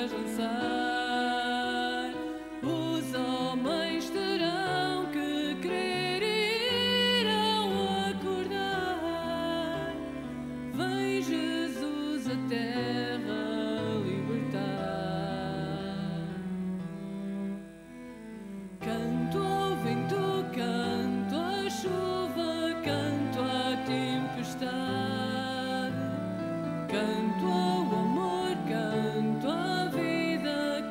lançar. Os homens terão que crer e irão acordar. Vem Jesus a terra libertar. Canto ao vento, canto à chuva, canto à tempestade. Canto ao amor, canto à vida,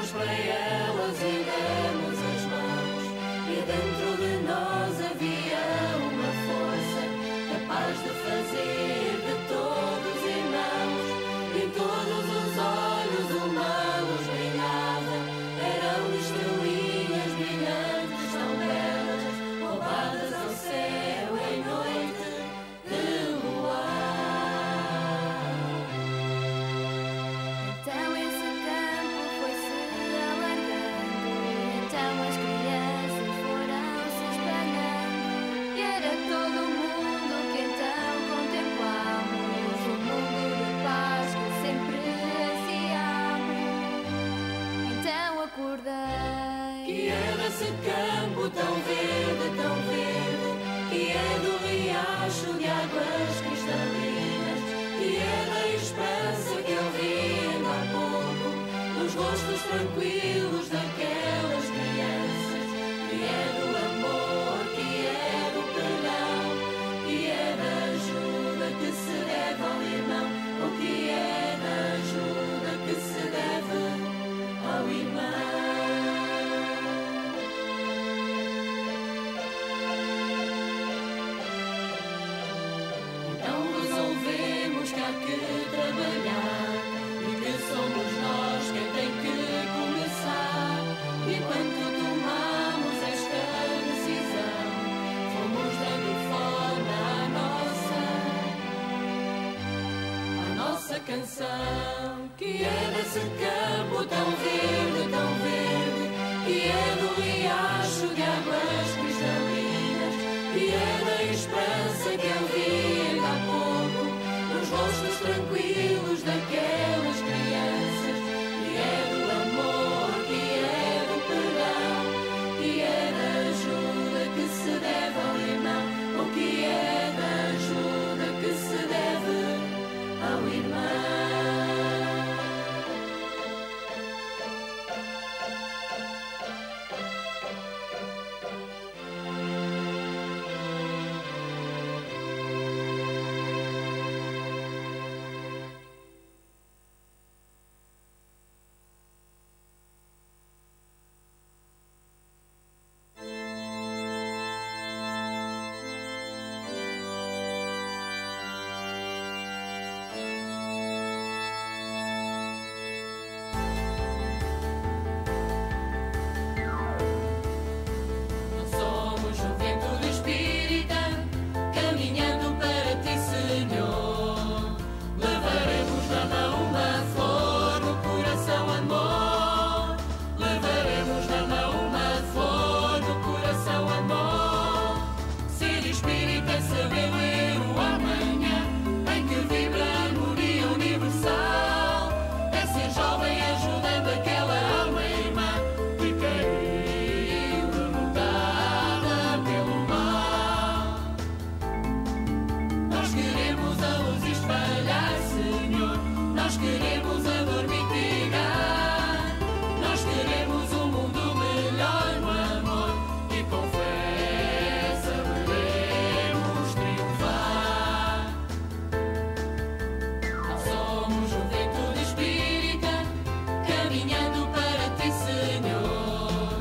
olhamos para elas e damos as mãos, e dentro de nós havia uma força capaz de fazer de todos irmãos. Em todos os olhos uma luz brilhava, eram estrelinhas brilhantes tão belas, roubadas ao céu em noite de luar. Então esse campo foi-se alargando, então as crianças foram se espalhando, e era todo o mundo que então contemplamos, o mundo de paz que sempre ansiamos. Então acordei Que é desse campo tão verde, que é do riacho de águas cristalinas, que é da esperança que eu vi ainda há pouco, nos rostos tranquilos daquelas crianças, que é do amor, que é do perdão, que é da ajuda que se deve ao irmão, ou que é da ajuda que se deve ao irmão. Então resolvemos que há que trabalhar e que somos nós quem tem que começar. E enquanto tomamos esta decisão, fomos dando forma à nossa canção, que é desse campo tão verde, que é do riacho de águas cristalinas, que é da esperança que eu vi ainda há pouco, nos rostos tranquilos daquelas crianças, que é do amor, que é do perdão, que é da ajuda que se deve ao irmão, ou que é da ajuda que se deve ao irmão. Somos juventude espírita, caminhando para ti, Senhor. Levaremos na mão uma flor, no coração amor. Levaremos na mão uma flor, no coração amor. Ser espírita é saber ler o amanhã, em que vibra a harmonia universal. É ser jovem ajudando aquela alma irmã que caiu derrotada pelo mal. Nós queremos a luz espalhar, Senhor. Nós queremos a dor mitigar. Nós queremos um mundo melhor no amor, e com fé saberemos triunfar. Nós somos juventude espírita, caminhando para ti, Senhor.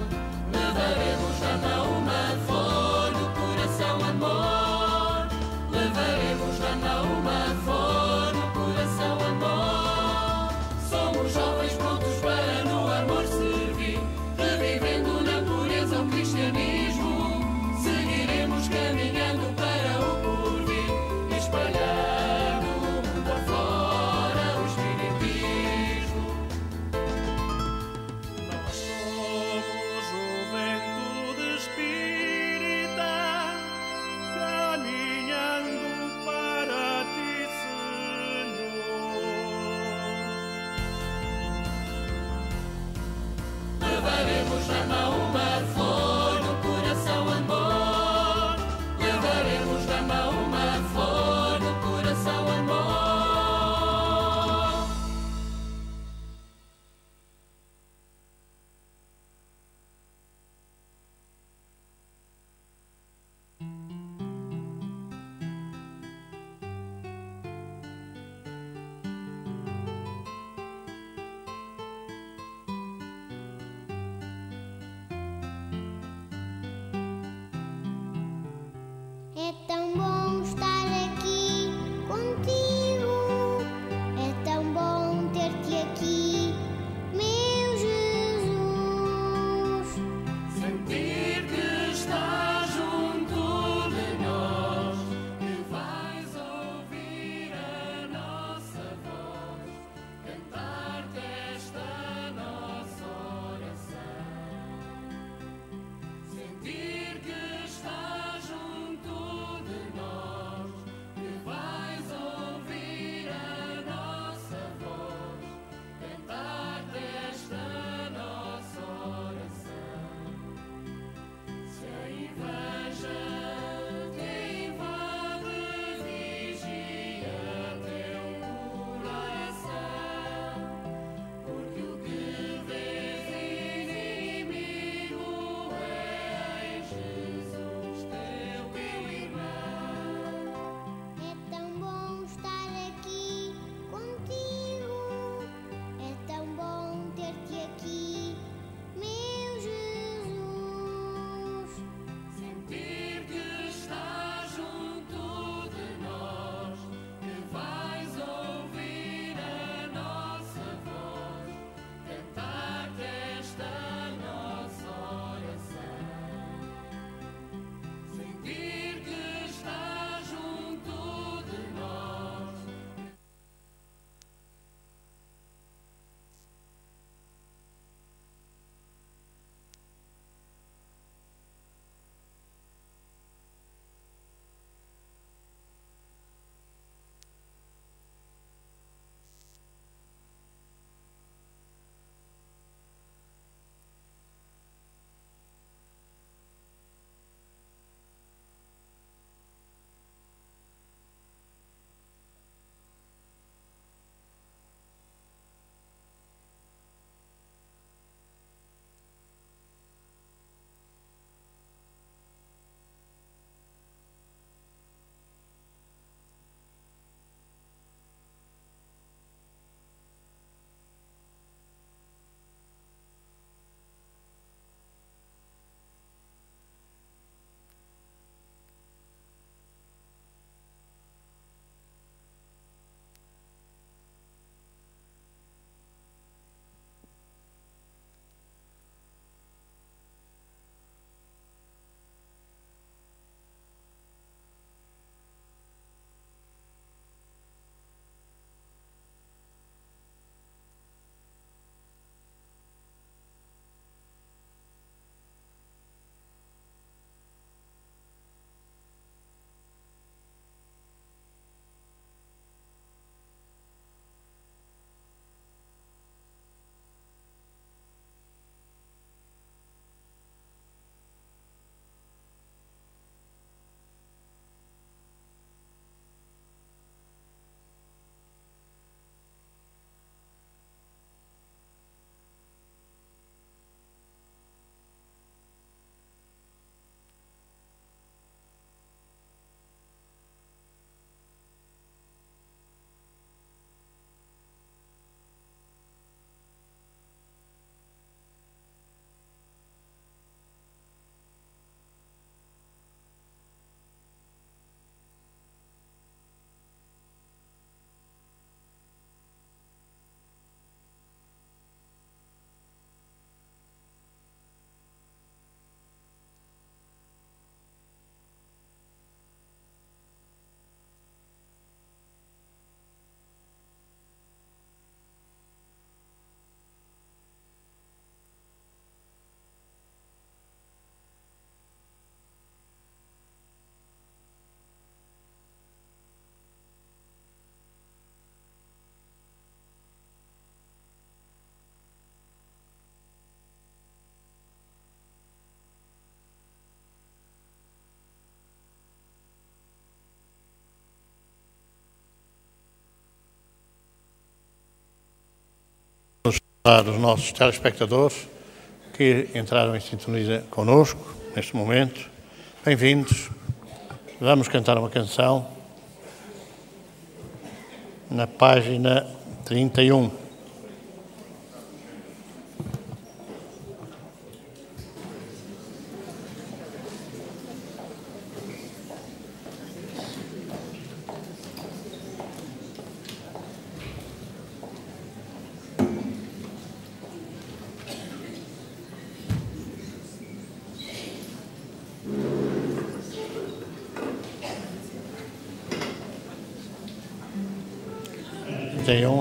Levaremos na mão uma flor, no coração amor. Levaremos na mão uma flor, no coração amor. Somos jovens prontos para no amor servir, revivendo na pureza o cristianismo. Seguiremos caminhando para o porvir, espalhando mundo afora o espiritismo. Nós somos juventude espírita, caminhando para ti, Senhor. Levaremos na mão uma flor, no coração amor. Levaremos na mão uma flor, no coração amor. Para os nossos telespectadores que entraram em sintonia connosco neste momento, bem-vindos. Vamos cantar uma canção na página 31.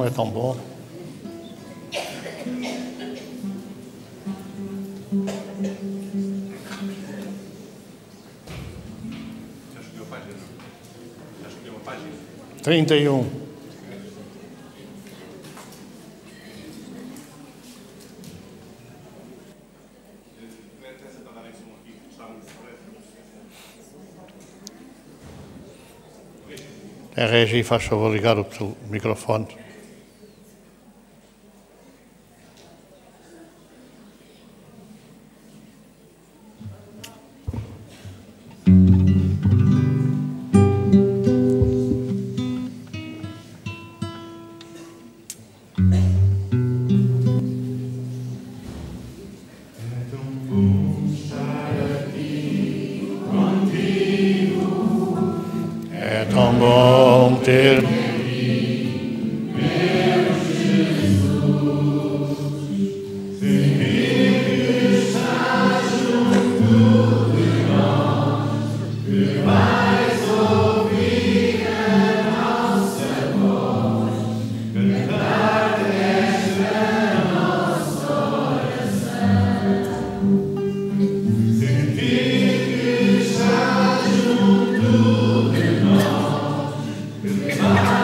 É tão bom. Já escolheu a página? Já escolheu uma página? 31. A Regi, faz favor ligar o microfone. É tão bom ter Sentir que estás junto de nós, que vai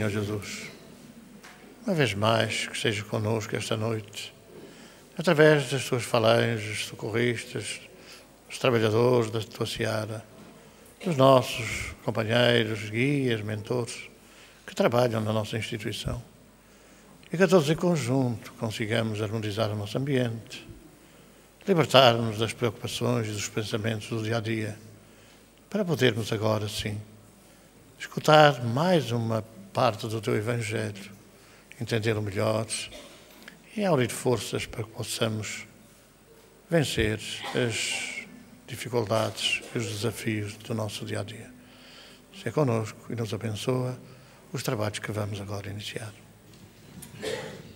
Senhor Jesus, uma vez mais que esteja connosco esta noite, através das tuas falanges, socorristas, dos trabalhadores da tua seara, dos nossos companheiros, guias, mentores, que trabalham na nossa instituição, e que a todos em conjunto consigamos harmonizar o nosso ambiente, libertar-nos das preocupações e dos pensamentos do dia-a-dia, para podermos agora, sim, escutar mais uma parte do teu Evangelho, entender o melhor e aurir forças para que possamos vencer as dificuldades e os desafios do nosso dia-a-dia. Seja connosco e nos abençoa os trabalhos que vamos agora iniciar.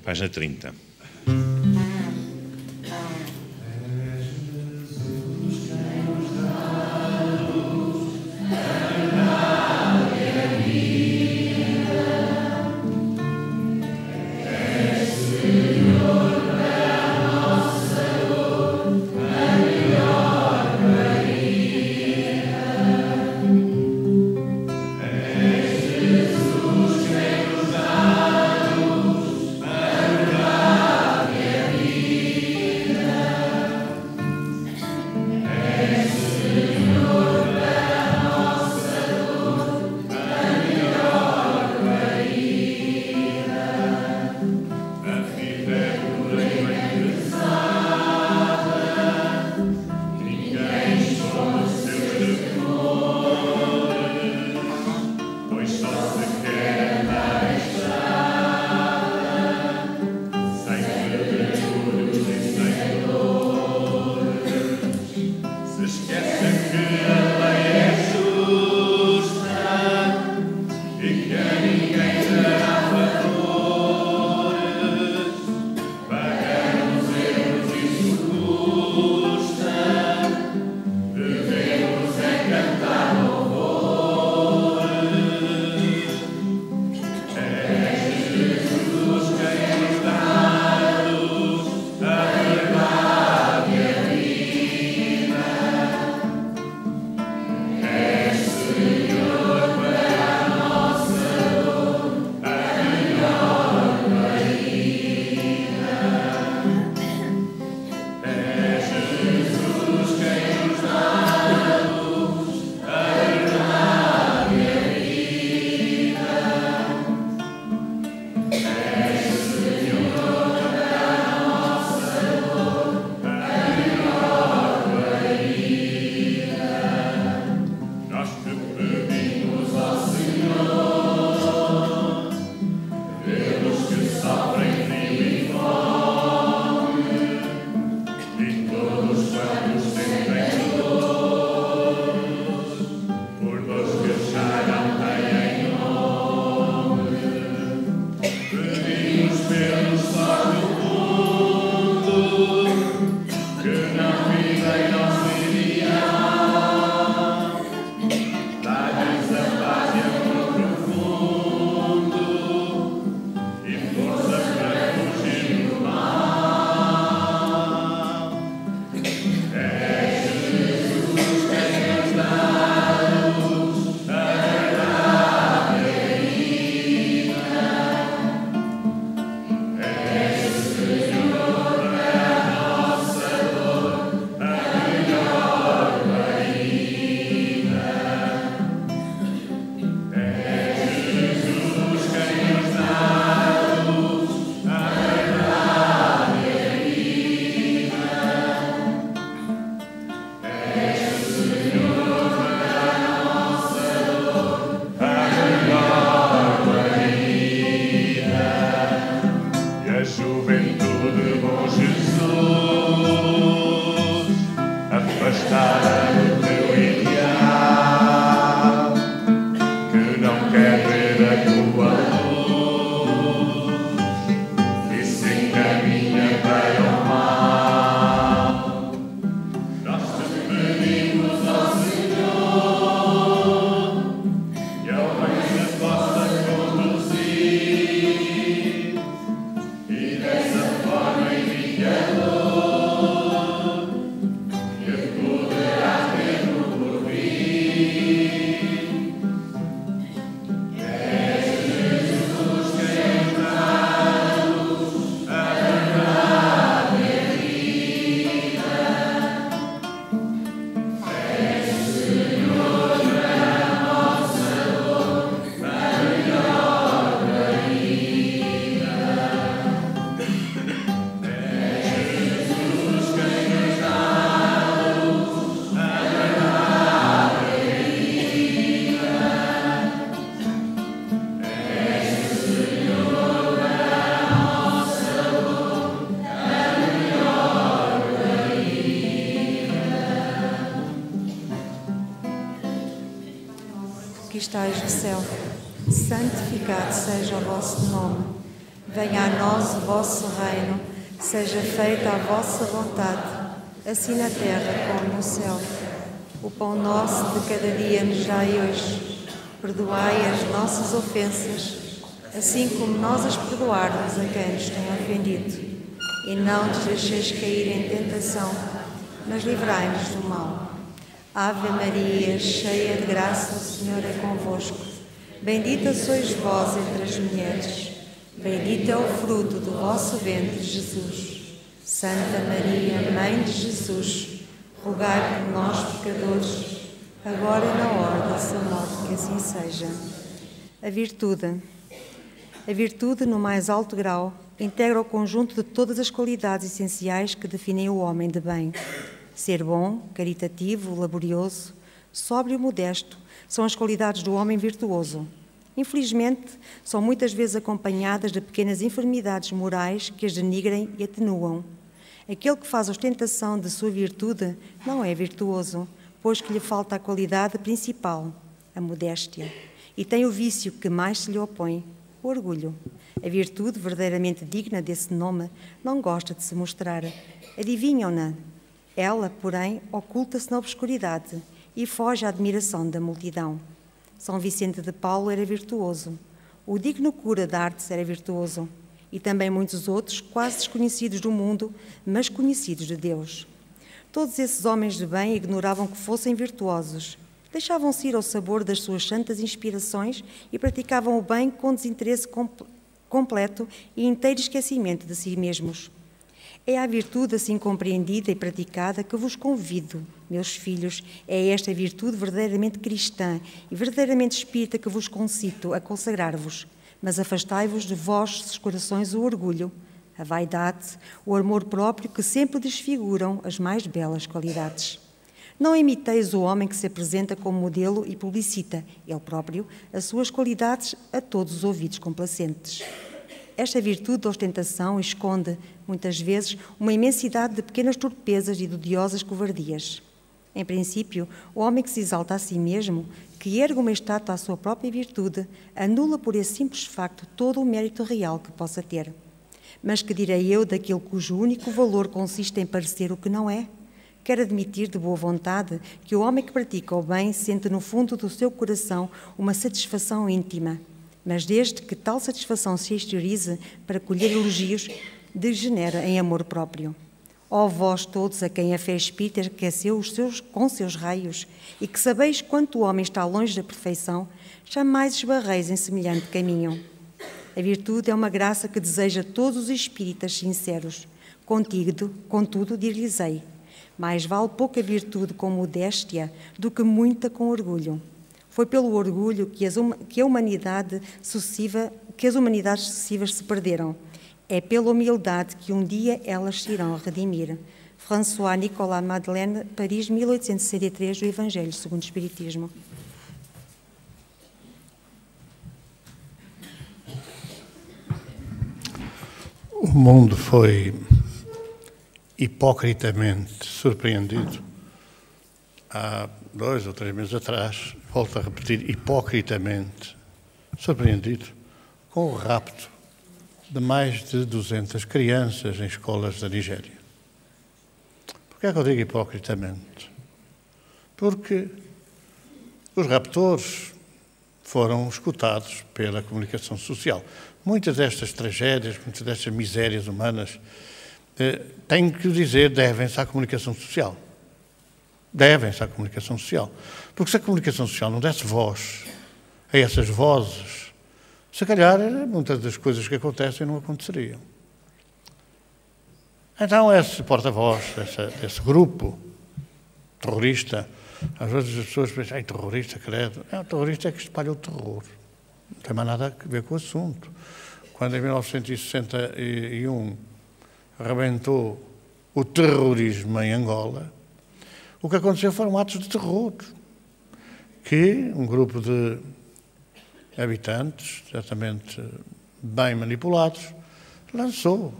Página 30. Jesus, quem nos dá a luz, a verdade que estais no céu, santificado seja o vosso nome. Venha a nós o vosso reino, seja feita a vossa vontade, assim na terra como no céu. O pão nosso de cada dia nos dai hoje. Perdoai as nossas ofensas, assim como nós as perdoarmos a quem nos tem ofendido. E não nos deixeis cair em tentação, mas livrai-nos do mal. Ave Maria, cheia de graça, o Senhor é convosco. Bendita sois vós entre as mulheres. Bendito é o fruto do vosso ventre, Jesus. Santa Maria, Mãe de Jesus, rogai por nós, pecadores, agora e na hora da nossa morte, que assim seja. A virtude, no mais alto grau, integra o conjunto de todas as qualidades essenciais que definem o homem de bem. Ser bom, caritativo, laborioso, sóbrio, modesto, são as qualidades do homem virtuoso. Infelizmente, são muitas vezes acompanhadas de pequenas enfermidades morais que as denigrem e atenuam. Aquele que faz ostentação de sua virtude não é virtuoso, pois que lhe falta a qualidade principal, a modéstia, e tem o vício que mais se lhe opõe, o orgulho. A virtude verdadeiramente digna desse nome não gosta de se mostrar. Adivinham-na. Ela, porém, oculta-se na obscuridade e foge à admiração da multidão. São Vicente de Paulo era virtuoso. O digno cura de Artes era virtuoso. E também muitos outros, quase desconhecidos do mundo, mas conhecidos de Deus. Todos esses homens de bem ignoravam que fossem virtuosos. Deixavam-se ir ao sabor das suas santas inspirações e praticavam o bem com desinteresse completo e inteiro esquecimento de si mesmos. É a virtude assim compreendida e praticada que vos convido, meus filhos, é esta virtude verdadeiramente cristã e verdadeiramente espírita que vos concito a consagrar-vos, mas afastai-vos de vossos corações o orgulho, a vaidade, o amor próprio que sempre desfiguram as mais belas qualidades. Não imiteis o homem que se apresenta como modelo e publicita, ele próprio, as suas qualidades a todos os ouvidos complacentes. Esta virtude de ostentação esconde, muitas vezes, uma imensidade de pequenas torpezas e de odiosas covardias. Em princípio, o homem que se exalta a si mesmo, que ergue uma estátua à sua própria virtude, anula por esse simples facto todo o mérito real que possa ter. Mas que direi eu daquele cujo único valor consiste em parecer o que não é? Quero admitir de boa vontade que o homem que pratica o bem sente no fundo do seu coração uma satisfação íntima, mas desde que tal satisfação se exteriorize para colher elogios, degenera em amor próprio. Ó vós todos a quem a fé espírita aqueceu com seus raios e que sabeis quanto o homem está longe da perfeição, jamais esbarreis em semelhante caminho. A virtude é uma graça que deseja todos os espíritas sinceros. Contudo, dir-lhes-ei, mais vale pouca virtude com modéstia do que muita com orgulho. Foi pelo orgulho que as humanidades sucessivas se perderam. É pela humildade que um dia elas se irão redimir. François Nicolas Madeleine, Paris, 1863, do Evangelho segundo o Espiritismo. O mundo foi hipocritamente surpreendido há 2 ou 3 meses atrás, volto a repetir, hipocritamente surpreendido com o rapto de mais de 200 crianças em escolas da Nigéria. Por que é que eu digo hipocritamente? Porque os raptores foram escutados pela comunicação social. Muitas destas tragédias, muitas destas misérias humanas, tenho que dizer, devem-se à comunicação social. Devem-se à comunicação social. Porque se a comunicação social não desse voz a essas vozes, se calhar muitas das coisas que acontecem não aconteceriam. Então esse porta-voz, esse grupo terrorista, às vezes as pessoas pensam, terrorista, credo. O terrorista é que espalha o terror. Não tem mais nada a ver com o assunto. Quando em 1961 arrebentou o terrorismo em Angola, o que aconteceu foram atos de terror que um grupo de habitantes, certamente bem manipulados, lançou,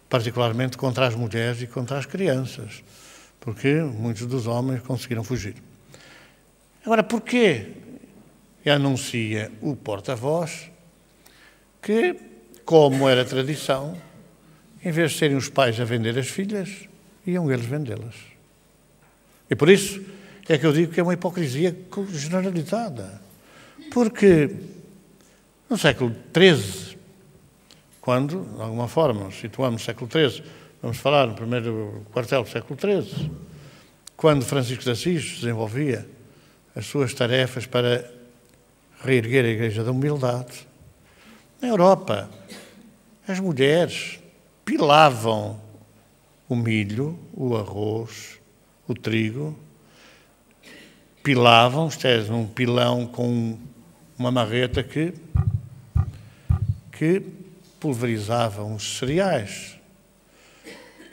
particularmente contra as mulheres e contra as crianças, porque muitos dos homens conseguiram fugir. Agora, porquê e anuncia o porta-voz que, como era tradição, em vez de serem os pais a vender as filhas, iam eles vendê-las. E por isso é que eu digo que é uma hipocrisia generalizada. Porque no século XIII, quando, de alguma forma, nos situamos no século XIII, vamos falar no primeiro quartel do século XIII, quando Francisco de Assis desenvolvia as suas tarefas para reerguer a Igreja da Humildade, na Europa, as mulheres pilavam o milho, o arroz, o trigo, pilavam, isto é, num pilão com uma marreta que pulverizavam os cereais,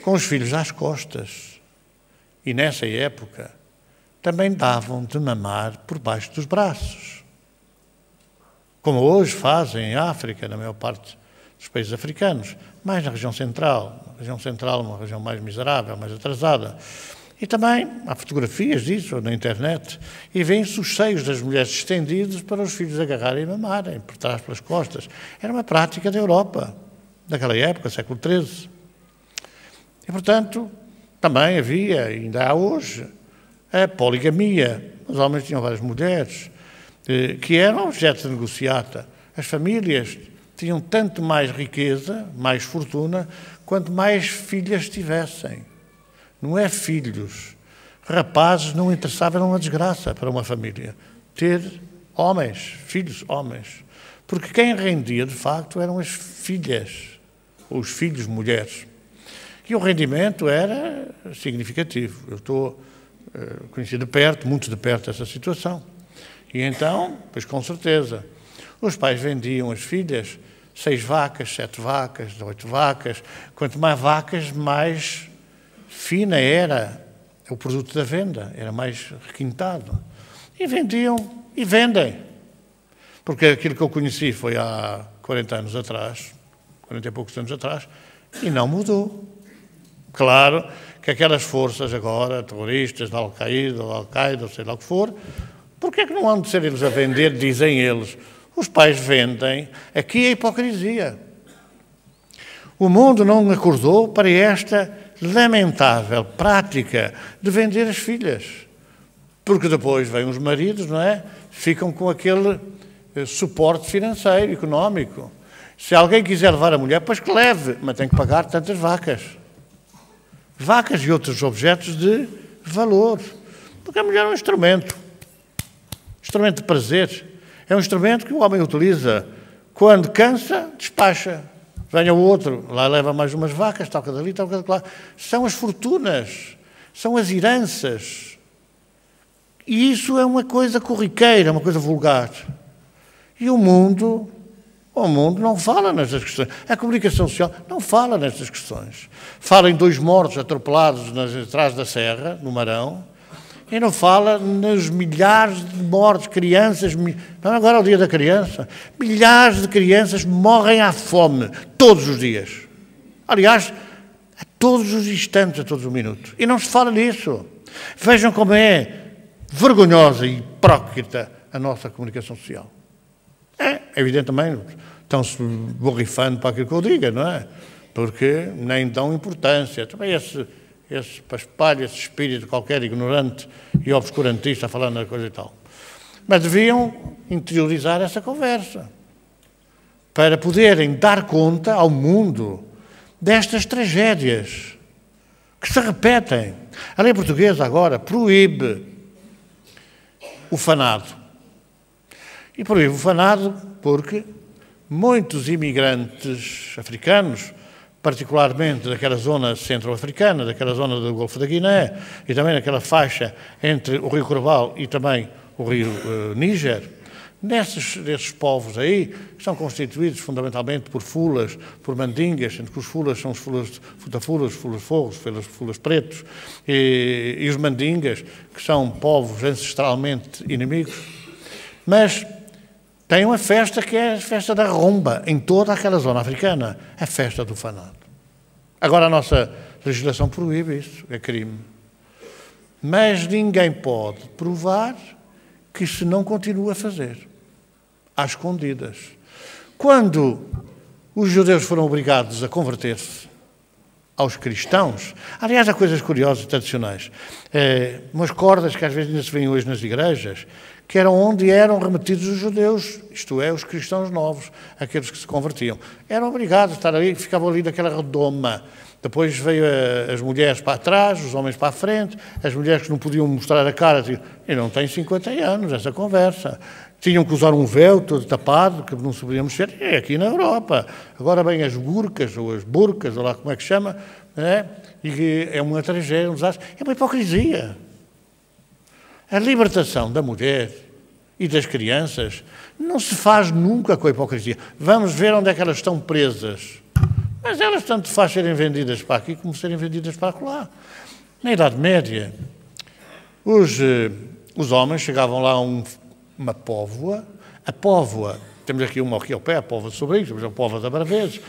com os filhos às costas. E nessa época também davam de mamar por baixo dos braços, como hoje fazem em África, na maior parte dos países africanos, mais na região central. A região central é uma região mais miserável, mais atrasada. E também há fotografias disso na internet, e vêem-se os seios das mulheres estendidos para os filhos agarrarem e mamarem, por trás, pelas costas. Era uma prática da Europa, daquela época, século XIII. E, portanto, também havia, ainda há hoje, a poligamia. Os homens tinham várias mulheres, que eram objeto de negociata. As famílias tinham tanto mais riqueza, mais fortuna, quanto mais filhas tivessem. Não é filhos. Rapazes não interessavam, era uma desgraça para uma família ter homens, filhos homens. Porque quem rendia, de facto, eram as filhas, ou os filhos mulheres. E o rendimento era significativo. Eu conheci de perto, muito de perto, essa situação. E então, pois com certeza, os pais vendiam as filhas 6 vacas, 7 vacas, 8 vacas. Quanto mais vacas, mais fina era o produto da venda, era mais requintado. E vendiam, e vendem. Porque aquilo que eu conheci foi há 40 anos atrás, 40 e poucos anos atrás, e não mudou. Claro que aquelas forças agora, terroristas, da Al-Qaeda, sei lá o que for, porquê é que não hão de ser eles a vender, dizem eles? Os pais vendem. Aqui é hipocrisia. O mundo não acordou para esta lamentável prática de vender as filhas. Porque depois vêm os maridos, não é? Ficam com aquele suporte financeiro, económico. Se alguém quiser levar a mulher, pois que leve, mas tem que pagar tantas vacas. Vacas e outros objetos de valor. Porque a mulher é um instrumento de prazer. É um instrumento que o homem utiliza. Quando cansa, despacha. Venha o outro, lá leva mais umas vacas, toca dali, toca de lá. São as fortunas, são as heranças. E isso é uma coisa corriqueira, uma coisa vulgar. E o mundo não fala nestas questões. A comunicação social não fala nestas questões. Fala em 2 mortos atropelados atrás da serra, no Marão, e não fala nos milhares de mortes, crianças, agora é o dia da criança, milhares de crianças morrem à fome todos os dias. Aliás, a todos os instantes, a todos os minutos. E não se fala nisso. Vejam como é vergonhosa e hipócrita a nossa comunicação social. É evidente também, estão-se borrifando para aquilo que eu diga, não é? Porque nem dão importância. Também espalha esse espírito qualquer ignorante e obscurantista falando da coisa e tal. Mas deviam interiorizar essa conversa para poderem dar conta ao mundo destas tragédias que se repetem. A lei portuguesa agora proíbe o fanado. E proíbe o fanado porque muitos imigrantes africanos, particularmente daquela zona centro-africana, daquela zona do Golfo da Guiné e também naquela faixa entre o Rio Corval e também o Rio Níger, desses povos aí, que são constituídos fundamentalmente por fulas, por mandingas, sendo que os fulas são os futafulas, os fulas-fogos, os fulas-pretos, e os mandingas, que são povos ancestralmente inimigos, mas tem uma festa que é a festa da rumba, em toda aquela zona africana, a festa do fanado. Agora a nossa legislação proíbe isso, é crime. Mas ninguém pode provar que se não continua a fazer. às escondidas. Quando os judeus foram obrigados a converter-se aos cristãos, aliás, há coisas curiosas e tradicionais, umas cordas que às vezes ainda se veem hoje nas igrejas, que eram onde eram remetidos os judeus, isto é, os cristãos novos, aqueles que se convertiam. Eram obrigados a estar ali, ficavam ali naquela redoma. Depois veio as mulheres para trás, os homens para a frente, as mulheres que não podiam mostrar a cara, diziam, eu não tenho 50 anos, essa conversa. Tinham que usar um véu todo tapado, que não se podia mexer, é aqui na Europa. Agora vêm as burcas, ou as burcas, ou lá como é que chama, e é uma tragédia, é uma hipocrisia. A libertação da mulher e das crianças não se faz nunca com a hipocrisia. Vamos ver onde é que elas estão presas. Mas elas tanto faz serem vendidas para aqui como serem vendidas para lá. Na Idade Média, os homens chegavam lá a uma póvoa. A póvoa, temos aqui uma aqui ao pé, a póvoa de Sobrinhos, temos a póvoa da Braveses.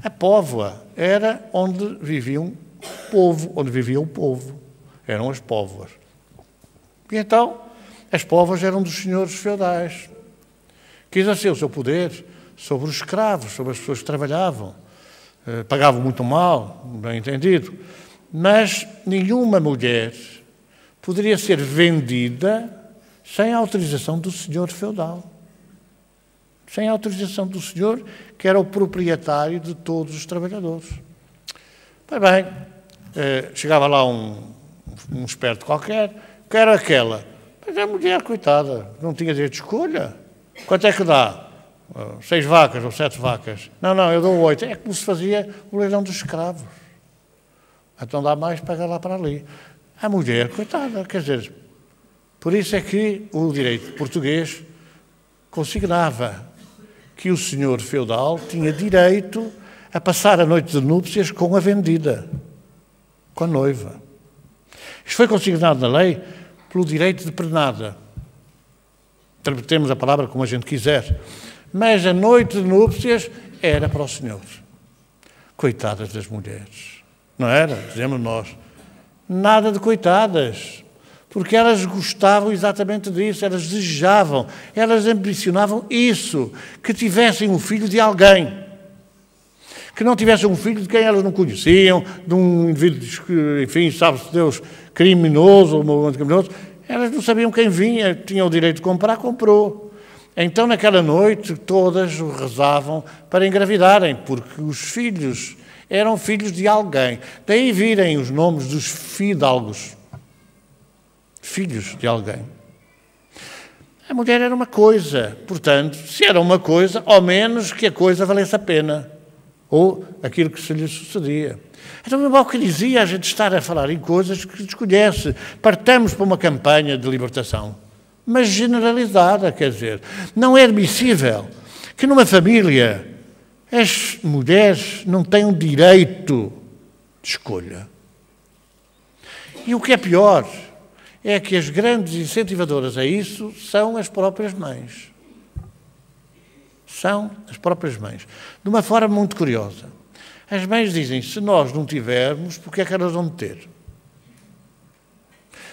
A póvoa era onde vivia o povo. Eram as póvoas. E então, as póvoas eram dos senhores feudais, que exerciam o seu poder sobre os escravos, sobre as pessoas que trabalhavam. Pagavam muito mal, bem entendido, mas nenhuma mulher poderia ser vendida sem a autorização do senhor feudal. Sem a autorização do senhor, que era o proprietário de todos os trabalhadores. Pois bem, chegava lá um esperto qualquer, que era aquela. Mas a mulher, coitada, não tinha direito de escolha. Quanto é que dá? 6 vacas ou 7 vacas. Não, eu dou 8. É como se fazia o leilão dos escravos. Então dá mais, paga lá para ali. A mulher, coitada, quer dizer, por isso é que o direito português consignava que o senhor feudal tinha direito a passar a noite de núpcias com a vendida, com a noiva. Isto foi consignado na lei pelo direito de prenada. Interpretemos a palavra como a gente quiser. Mas a noite de núpcias era para o senhor. Coitadas das mulheres. Não era? Dizemos nós. Nada de coitadas. Porque elas gostavam exatamente disso. Elas desejavam. Elas ambicionavam isso. Que tivessem um filho de alguém. Que não tivessem um filho de quem elas não conheciam. De um indivíduo, enfim, sabe-se Deus, criminoso ou criminoso. Elas não sabiam quem vinha. Tinham o direito de comprar, comprou. Então, naquela noite, todas rezavam para engravidarem, porque os filhos eram filhos de alguém. Daí virem os nomes dos fidalgos. Filhos de alguém. A mulher era uma coisa, portanto, se era uma coisa, ao menos que a coisa valesse a pena. Ou aquilo que se lhe sucedia. Então, é mal que dizia a gente estar a falar em coisas que desconhece. Partamos para uma campanha de libertação. Mas generalizada, quer dizer, não é admissível que numa família as mulheres não tenham direito de escolha. E o que é pior é que as grandes incentivadoras a isso são as próprias mães. São as próprias mães. De uma forma muito curiosa. As mães dizem, se nós não tivermos, porque é que elas vão ter?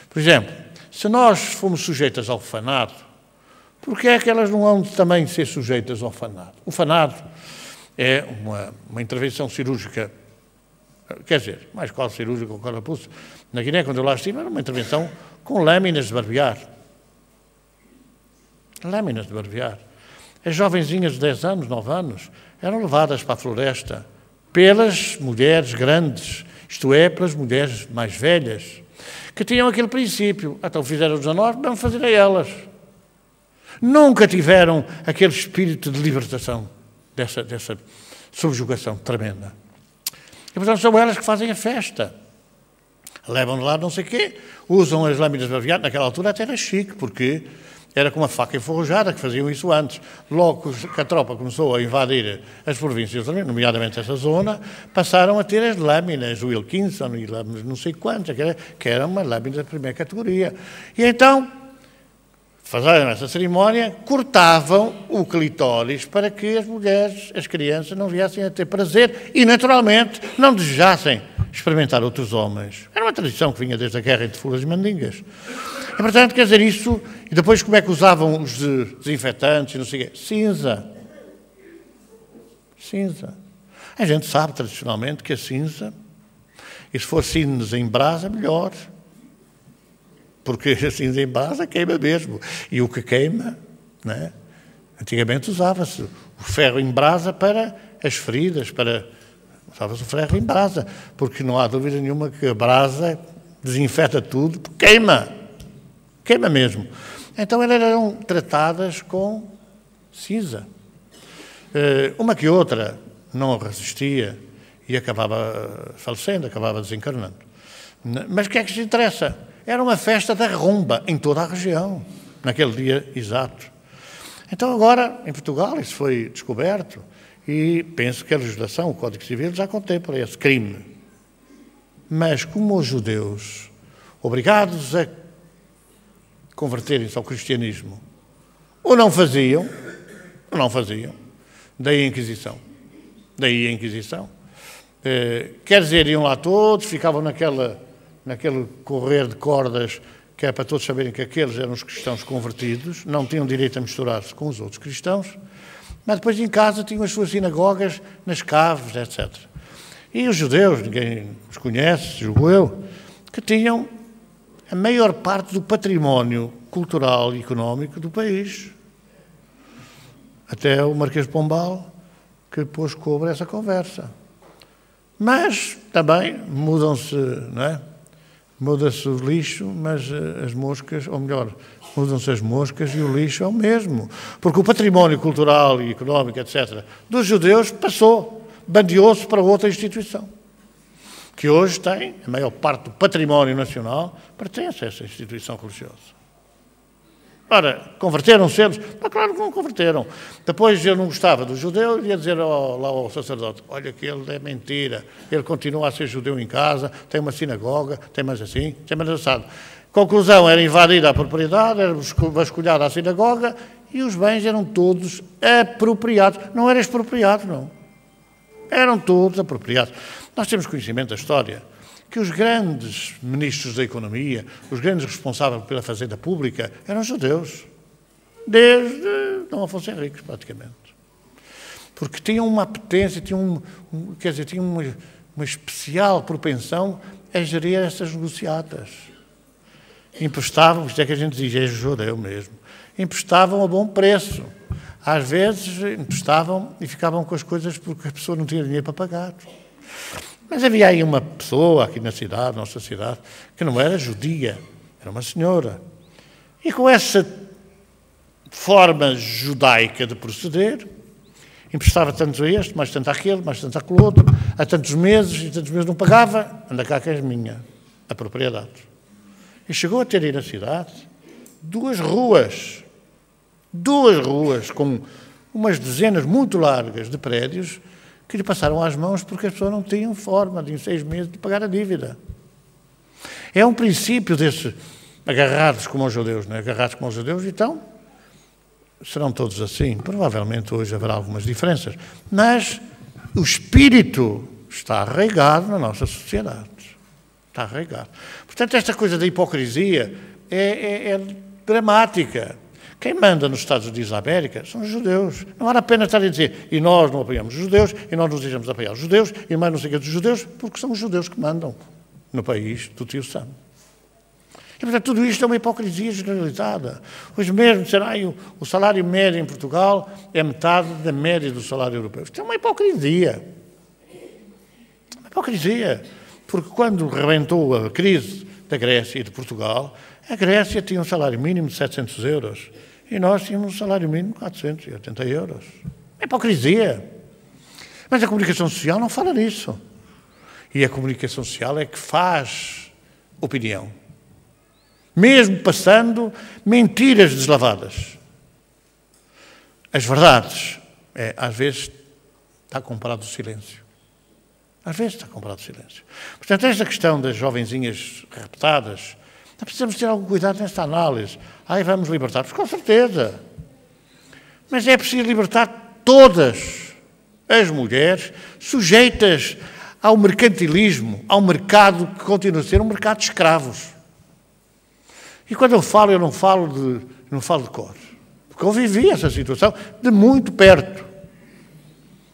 Por exemplo, se nós fomos sujeitas ao orfanato, por que é que elas não vão também ser sujeitas ao orfanato? O orfanato é uma intervenção cirúrgica, quer dizer, mais qual cirúrgica ou carapuço. Na Guiné, quando eu lá estive, era uma intervenção com lâminas de barbear. Lâminas de barbear. As jovenzinhas de 10 anos, 9 anos, eram levadas para a floresta pelas mulheres grandes, isto é, pelas mulheres mais velhas, que tinham aquele princípio. Então fizeram 19, vamos fazer a elas. Nunca tiveram aquele espírito de libertação, dessa subjugação tremenda. E, portanto, são elas que fazem a festa. Levam lá não sei o quê, usam as lâminas de barbear. Naquela altura até era chique, porque era com uma faca enferrujada, que faziam isso antes. Logo que a tropa começou a invadir as províncias, nomeadamente essa zona, passaram a ter as lâminas, o Wilkinson e lâminas não sei quantas, que era uma lâmina da primeira categoria. E então, fazendo essa cerimónia, cortavam o clitóris para que as mulheres, as crianças, não viessem a ter prazer e, naturalmente, não desejassem experimentar outros homens. Era uma tradição que vinha desde a guerra entre Fulas e Mandingas. E, portanto, quer dizer, isso... E depois como é que usavam os desinfetantes e não sei o quê? Cinza. Cinza. A gente sabe, tradicionalmente, que a cinza, e se for cinza em brasa, melhor. Porque a cinza em brasa queima mesmo. E o que queima, não é? Antigamente usava-se o ferro em brasa para as feridas, usava-se o ferro em brasa, porque não há dúvida nenhuma que a brasa desinfeta tudo, queima. Queima mesmo. Então elas eram tratadas com cinza. Uma que outra não resistia e acabava falecendo, acabava desencarnando. Mas o que é que se interessa? Era uma festa da rumba em toda a região, naquele dia exato. Então agora, em Portugal, isso foi descoberto e penso que a legislação, o Código Civil, já contempla esse crime. Mas como os judeus, obrigados a converterem-se ao cristianismo, ou não faziam, daí a Inquisição. Quer dizer, iam lá todos, ficavam naquele correr de cordas que é para todos saberem que aqueles eram os cristãos convertidos, não tinham direito a misturar-se com os outros cristãos, mas depois em casa tinham as suas sinagogas, nas caves, etc. E os judeus, ninguém os conhece, julgo eu, que tinham a maior parte do património cultural e económico do país. Até o Marquês de Pombal, que depois cobre essa conversa. Mas também mudam-se, não é? Muda-se o lixo, mas as moscas, ou melhor, mudam-se as moscas e o lixo é o mesmo. Porque o património cultural e económico, etc., dos judeus passou, bandeou-se para outra instituição, que hoje tem, a maior parte do património nacional, pertence a essa instituição religiosa. Ora, converteram-se eles? Claro que não converteram. Depois eu não gostava do judeu e ia dizer lá ao sacerdote, olha que ele é mentira, ele continua a ser judeu em casa, tem uma sinagoga, tem mais assim, tem mais assado. Conclusão, era invadida a propriedade, era vasculhada a sinagoga e os bens eram todos apropriados. Não eram expropriados, não. Eram todos apropriados. Nós temos conhecimento da história que os grandes ministros da economia, os grandes responsáveis pela fazenda pública, eram judeus, desde Dom Afonso Henriques, praticamente. Porque tinham uma apetência, tinham uma especial propensão a gerir essas negociatas. Emprestavam, isto é que a gente diz, é judeu mesmo, emprestavam a bom preço. Às vezes emprestavam e ficavam com as coisas porque a pessoa não tinha dinheiro para pagar. Mas havia aí uma pessoa aqui na cidade, nossa cidade, que não era judia, era uma senhora. E com essa forma judaica de proceder, emprestava tantos a este, mais tanto àquele, mais tanto àquele outro, há tantos meses, e tantos meses não pagava, anda cá que és minha, a propriedade. E chegou a ter aí na cidade duas ruas com umas dezenas muito largas de prédios que lhe passaram às mãos porque as pessoas não tinham forma de, em 6 meses, de pagar a dívida. É um princípio desse agarrados como os judeus, não é? Agarrados como os judeus, então serão todos assim. Provavelmente hoje haverá algumas diferenças, mas o espírito está arraigado na nossa sociedade. Está arraigado. Portanto, esta coisa da hipocrisia é dramática. Quem manda nos Estados Unidos da América são os judeus. Não vale a pena estar a dizer, e nós não apoiamos os judeus, e nós nos deixamos apoiar os judeus, e mais não sei o que dos judeus, porque são os judeus que mandam no país do tio Sam. E, portanto, tudo isto é uma hipocrisia generalizada. Hoje mesmo, será o salário médio em Portugal é metade da média do salário europeu. Isto é uma hipocrisia. Uma hipocrisia. Porque quando rebentou a crise da Grécia e de Portugal, a Grécia tinha um salário mínimo de 700 euros e nós tínhamos um salário mínimo de 480 euros. É hipocrisia. Mas a comunicação social não fala nisso. E a comunicação social é que faz opinião. Mesmo passando mentiras deslavadas. As verdades, às vezes, está comparado o silêncio. Às vezes está comparado o silêncio. Portanto, esta questão das jovenzinhas raptadas, nós precisamos ter algum cuidado nesta análise. Vamos libertar-nos, com certeza. Mas é preciso libertar todas as mulheres sujeitas ao mercantilismo, ao mercado que continua a ser um mercado de escravos. E quando eu não falo de cor. Porque eu vivi essa situação de muito perto.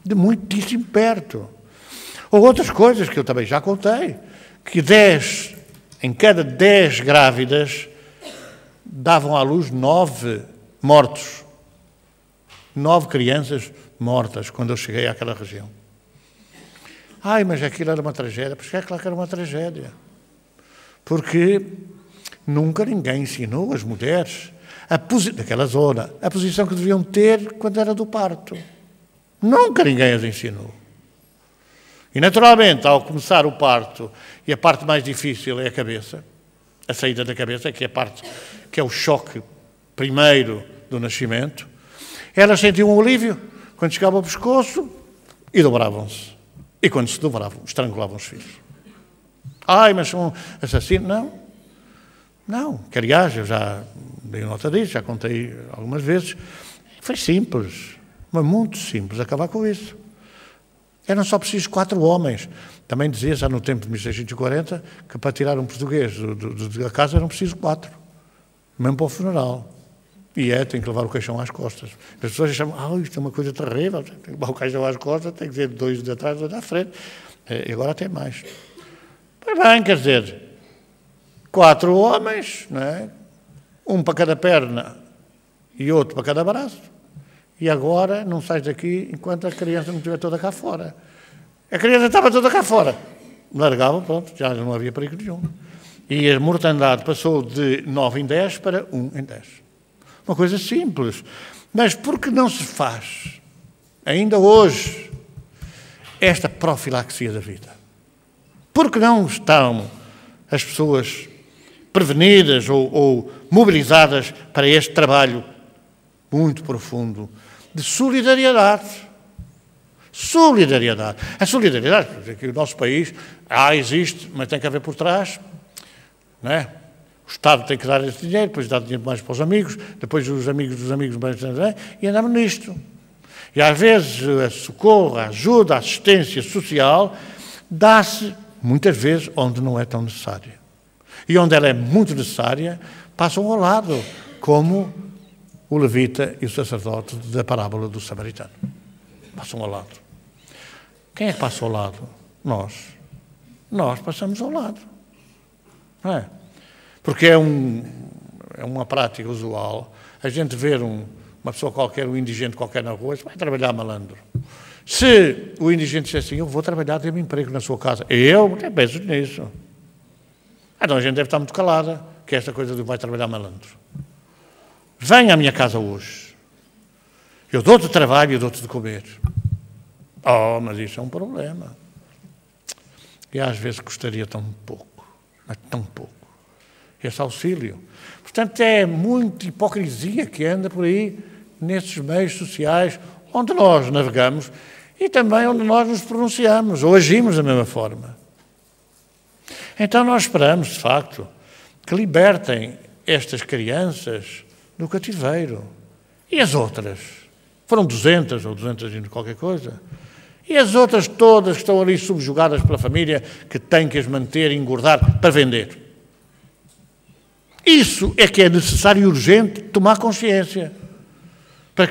De muitíssimo perto. Ou outras coisas que eu também já contei, que em cada 10 grávidas davam à luz 9 mortos. 9 crianças mortas quando eu cheguei àquela região. Ai, mas aquilo era uma tragédia. Pois é claro que era uma tragédia. Porque nunca ninguém ensinou as mulheres daquela zona a posição que deviam ter quando era do parto. Nunca ninguém as ensinou. E, naturalmente, ao começar o parto, e a parte mais difícil é a cabeça, a saída da cabeça, que é a parte que é o choque primeiro do nascimento, elas sentiam um alívio quando chegava ao pescoço e dobravam-se. E quando se dobravam, estrangulavam os filhos. Ai, mas são assassinos? Não. Que, aliás, eu já dei nota disso, já contei algumas vezes. Foi simples, mas muito simples, acabar com isso. Eram só precisos 4 homens. Também dizia, já no tempo de 1640, que para tirar um português da casa eram precisos 4. Mesmo para o funeral. E tem que levar o caixão às costas. As pessoas acham, isto é uma coisa terrível, tem que levar o caixão às costas, tem que ser 2 de atrás, 2 da frente. E agora tem mais. Pois bem, quer dizer, 4 homens, não é? Um para cada perna e outro para cada braço. E agora não sais daqui enquanto a criança não estiver toda cá fora. A criança estava toda cá fora. Largavam, pronto, já não havia perigo nenhum. E a mortandade passou de 9 em 10 para 1 em 10. Uma coisa simples. Mas por que não se faz, ainda hoje, esta profilaxia da vida? Por que não estão as pessoas prevenidas ou mobilizadas para este trabalho muito profundo de solidariedade? Solidariedade. A solidariedade, que o nosso país existe, mas tem que haver por trás, não é? O Estado tem que dar esse dinheiro, depois dá dinheiro mais para os amigos, depois os amigos dos amigos, e andamos nisto. E às vezes a socorro, a ajuda, a assistência social dá-se, muitas vezes, onde não é tão necessária. E onde ela é muito necessária, passam ao lado, como o levita e o sacerdote da parábola do samaritano. Passam ao lado. Quem é que passa ao lado? Nós. Nós passamos ao lado. Não é? Porque é uma prática usual. A gente ver uma pessoa qualquer, um indigente qualquer na rua, vai trabalhar malandro. Se o indigente disser assim, eu vou trabalhar, dê-me emprego na sua casa. Eu penso nisso. Então a gente deve estar muito calada, que é esta coisa do vai trabalhar malandro. Venha à minha casa hoje. Eu dou-te trabalho e dou-te de comer. Mas isso é um problema. E às vezes custaria tão pouco. Mas tão pouco. Esse auxílio. Portanto, é muita hipocrisia que anda por aí, nesses meios sociais, onde nós navegamos e também onde nós nos pronunciamos, ou agimos da mesma forma. Então nós esperamos, de facto, que libertem estas crianças do cativeiro. E as outras? Foram 200 ou 200 e qualquer coisa. E as outras todas que estão ali subjugadas pela família, que têm que as manter e engordar para vender. Isso é que é necessário e urgente tomar consciência. Para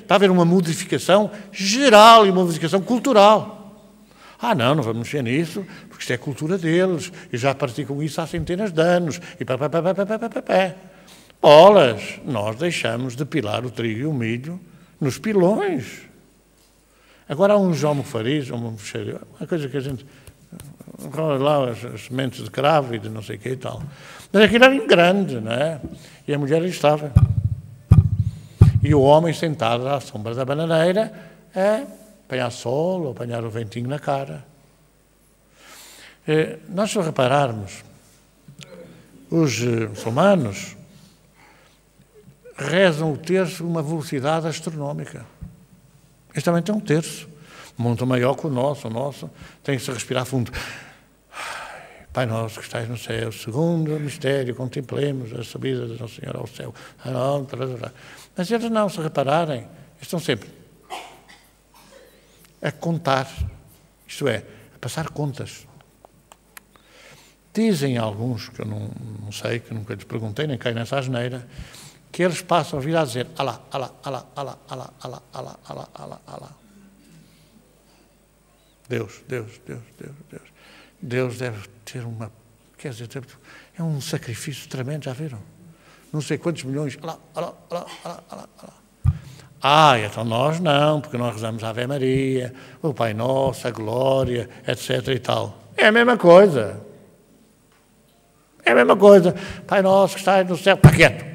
haver uma modificação geral e uma modificação cultural. Não vamos mexer nisso, porque isto é cultura deles, e já praticam isso há centenas de anos, e bolas, nós deixamos de pilar o trigo e o milho nos pilões. Agora há uns almofariz, uma coisa que a gente rola lá as sementes de cravo e de não sei o que e tal. Mas aquilo era em grande, não é? E a mulher ali estava. E o homem sentado à sombra da bananeira a apanhar sol ou apanhar o ventinho na cara. Nós, se repararmos, os muçulmanos rezam o terço a uma velocidade astronómica. Este também tem um terço, muito maior que o nosso tem que se respirar fundo. Pai nosso que estais no céu, segundo o mistério, contemplemos a subida de Nosso Senhor ao céu. Mas eles não, se repararem, estão sempre a contar, isto é, a passar contas. Dizem alguns, que eu não sei, que nunca lhes perguntei, nem caio nessa asneira, que eles passam a vida a dizer alá, alá, alá, alá, alá, alá, alá, alá, alá, alá. Deus, Deus, Deus, Deus, Deus. Deus deve ter uma... Quer dizer, é um sacrifício tremendo, já viram? Não sei quantos milhões... Alá, alá, alá, alá, alá, alá. Então nós não, porque nós rezamos a Ave Maria, o Pai Nosso, a Glória, etc. e tal. É a mesma coisa. É a mesma coisa. Pai Nosso que está no céu, está quieto.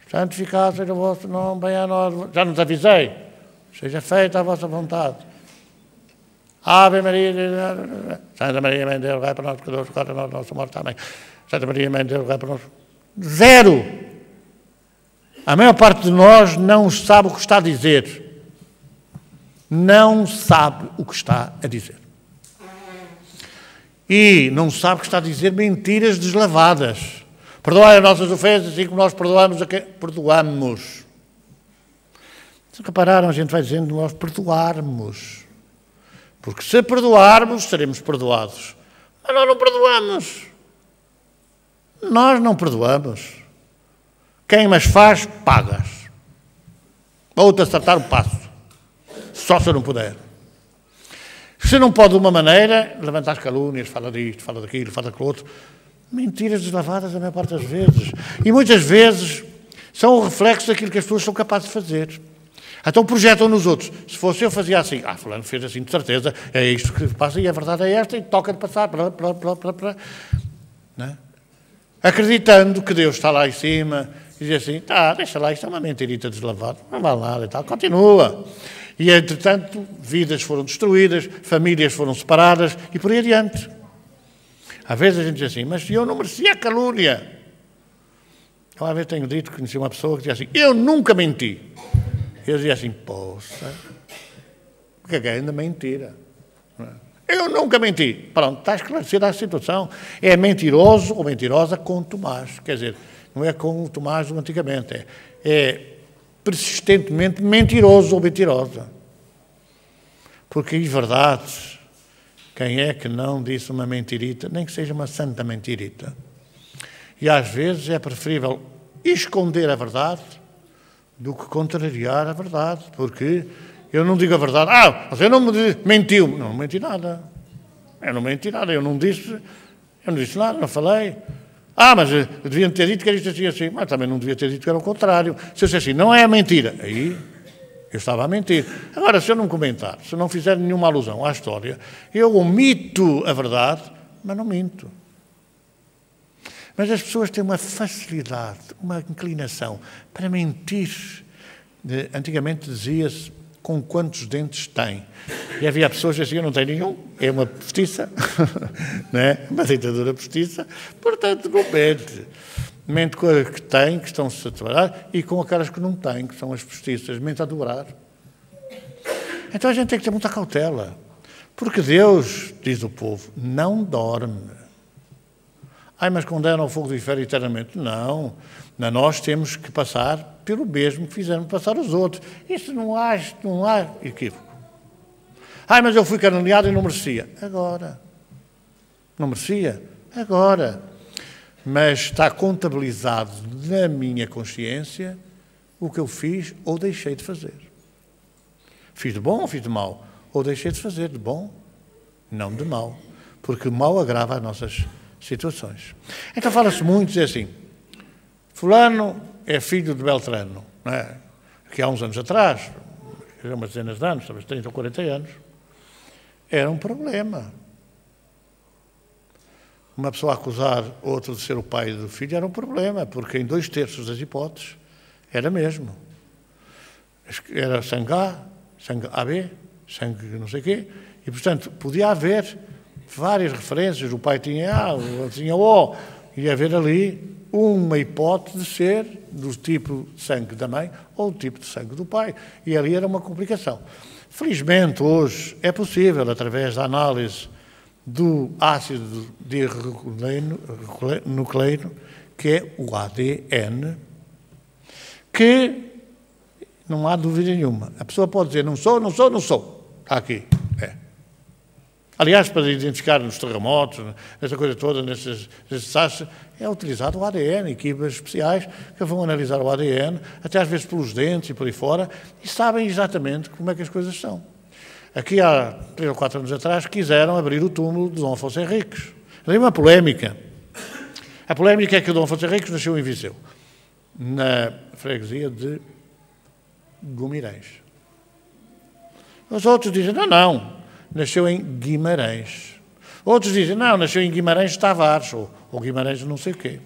Santificado seja o vosso nome, bem a nós. Já não te avisei. Seja feita a vossa vontade. Ave Maria, Santa Maria, Mãe de Deus, rogai para nós, pecadores, agora na nossa morte. Amém. Santa Maria, Mãe de Deus, rogai para nós. Zero. A maior parte de nós não sabe o que está a dizer. Não sabe o que está a dizer. E não sabe que está a dizer mentiras deslavadas. Perdoai as nossas ofensas, assim como nós perdoamos a quem perdoamos. Se repararam, a gente vai dizendo nós perdoarmos. Porque se perdoarmos, seremos perdoados. Mas nós não perdoamos. Nós não perdoamos. Quem mas faz, pagas. Ou-te acertar o passo. Só se eu não puder. Se não pode de uma maneira, levanta as calúnias, fala disto, fala daquilo, fala daquilo outro. Mentiras deslavadas a maior parte das vezes. E muitas vezes são o reflexo daquilo que as pessoas são capazes de fazer. Então projetam nos outros. Se fosse eu, fazia assim. Fulano fez assim, de certeza. É isto que passa e a verdade é esta e toca de passar. Não é? Acreditando que Deus está lá em cima e diz assim, deixa lá, isto é uma mentirita deslavada. Não vale nada e tal. Continua. E, entretanto, vidas foram destruídas, famílias foram separadas e por aí adiante. Às vezes a gente diz assim, mas eu não merecia a calúnia. Eu, às vezes, tenho dito que conheci uma pessoa que dizia assim, eu nunca menti. Eu dizia assim, poça, porque é ainda mentira. Eu nunca menti. Pronto, está esclarecida a situação. É mentiroso ou mentirosa com Tomás. Quer dizer, não é com o Tomás do antigamente. É persistentemente mentiroso ou mentirosa. Porque, em verdade, quem é que não disse uma mentirita, nem que seja uma santa mentirita? E, às vezes, é preferível esconder a verdade do que contrariar a verdade, porque eu não digo a verdade, você não me mentiu. Não menti nada. Eu não menti nada, eu não disse nada, não falei. Mas eu devia ter dito que era isto assim, mas também não devia ter dito que era o contrário. Se eu disse assim, não é mentira, aí eu estava a mentir. Agora, se eu não comentar, se eu não fizer nenhuma alusão à história, eu omito a verdade, mas não minto. Mas as pessoas têm uma facilidade, uma inclinação para mentir. Antigamente dizia-se com quantos dentes tem. E havia pessoas que diziam, eu não tenho nenhum, é uma postiça, não é? Uma ditadura postiça, portanto não mente. Mente com as que tem, que estão-se a trabalhar, e com aquelas que não têm, que são as postiças, mente a adorar. Então a gente tem que ter muita cautela, porque Deus, diz o povo, não dorme. Mas condena ao fogo do inferno eternamente. Não. Nós temos que passar pelo mesmo que fizemos passar os outros. Isso não há equívoco. Mas eu fui caluniado e não merecia. Agora. Não merecia? Agora. Mas está contabilizado na minha consciência o que eu fiz ou deixei de fazer. Fiz de bom ou fiz de mal? Ou deixei de fazer de bom, não de mal. Porque o mal agrava as nossas situações. Então fala-se muito, diz assim, fulano é filho de Beltrano, não é? Que há uns anos atrás, umas dezenas de anos, talvez 30 ou 40 anos, era um problema. Uma pessoa acusar outro de ser o pai do filho era um problema, porque em 2/3 das hipóteses era mesmo. Era sangue A, sangue AB, sangue não sei o quê, e portanto podia haver várias referências, o pai tinha A, o outro tinha O, e haver ali uma hipótese de ser do tipo de sangue da mãe ou do tipo de sangue do pai. E ali era uma complicação. Felizmente, hoje, é possível, através da análise do ácido nucleico, que é o ADN, que não há dúvida nenhuma. A pessoa pode dizer, não sou. Está aqui. Aliás, para identificar nos terremotos, nessa coisa toda, nesses desastres, é utilizado o ADN, equipas especiais que vão analisar o ADN, até às vezes pelos dentes e por aí fora, e sabem exatamente como é que as coisas são. Aqui há 3 ou 4 anos atrás quiseram abrir o túmulo de Dom Afonso Henriques. Havia uma polémica. A polémica é que o Dom Afonso Henriques nasceu em Viseu, na freguesia de Guimarães. Os outros dizem, não, nasceu em Guimarães. Outros dizem, não, nasceu em Guimarães de Tavares, ou Guimarães de não sei o quê.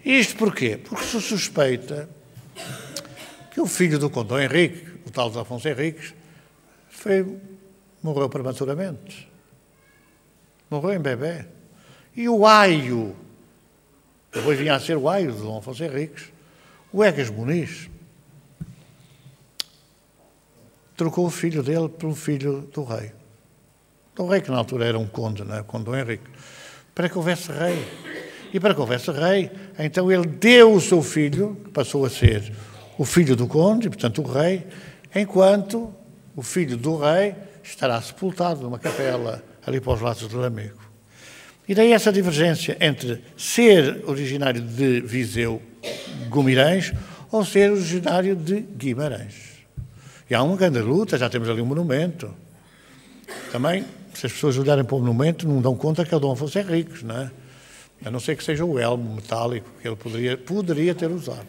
Isto porquê? Porque se suspeita que o filho do Conde Dom Henrique, o tal de Afonso Henriques, morreu prematuramente. Morreu em bebê. E o aio, depois vinha a ser o aio de Dom Afonso Henriques, o Egas Muniz, trocou o filho dele pelo filho do rei. Do rei, que na altura era um conde, não é? Conde Dom Henrique. Para que houvesse rei. E para que houvesse rei, então ele deu o seu filho, que passou a ser o filho do conde, e portanto o rei, enquanto o filho do rei estará sepultado numa capela ali para os lados de Lamego. E daí essa divergência entre ser originário de Viseu, Guimarães, ou ser originário de Guimarães. E há uma grande luta, já temos ali um monumento. Também, se as pessoas olharem para o monumento, não dão conta que é o Dom Afonso Henriques, não é? A não ser que seja o elmo metálico que ele poderia ter usado.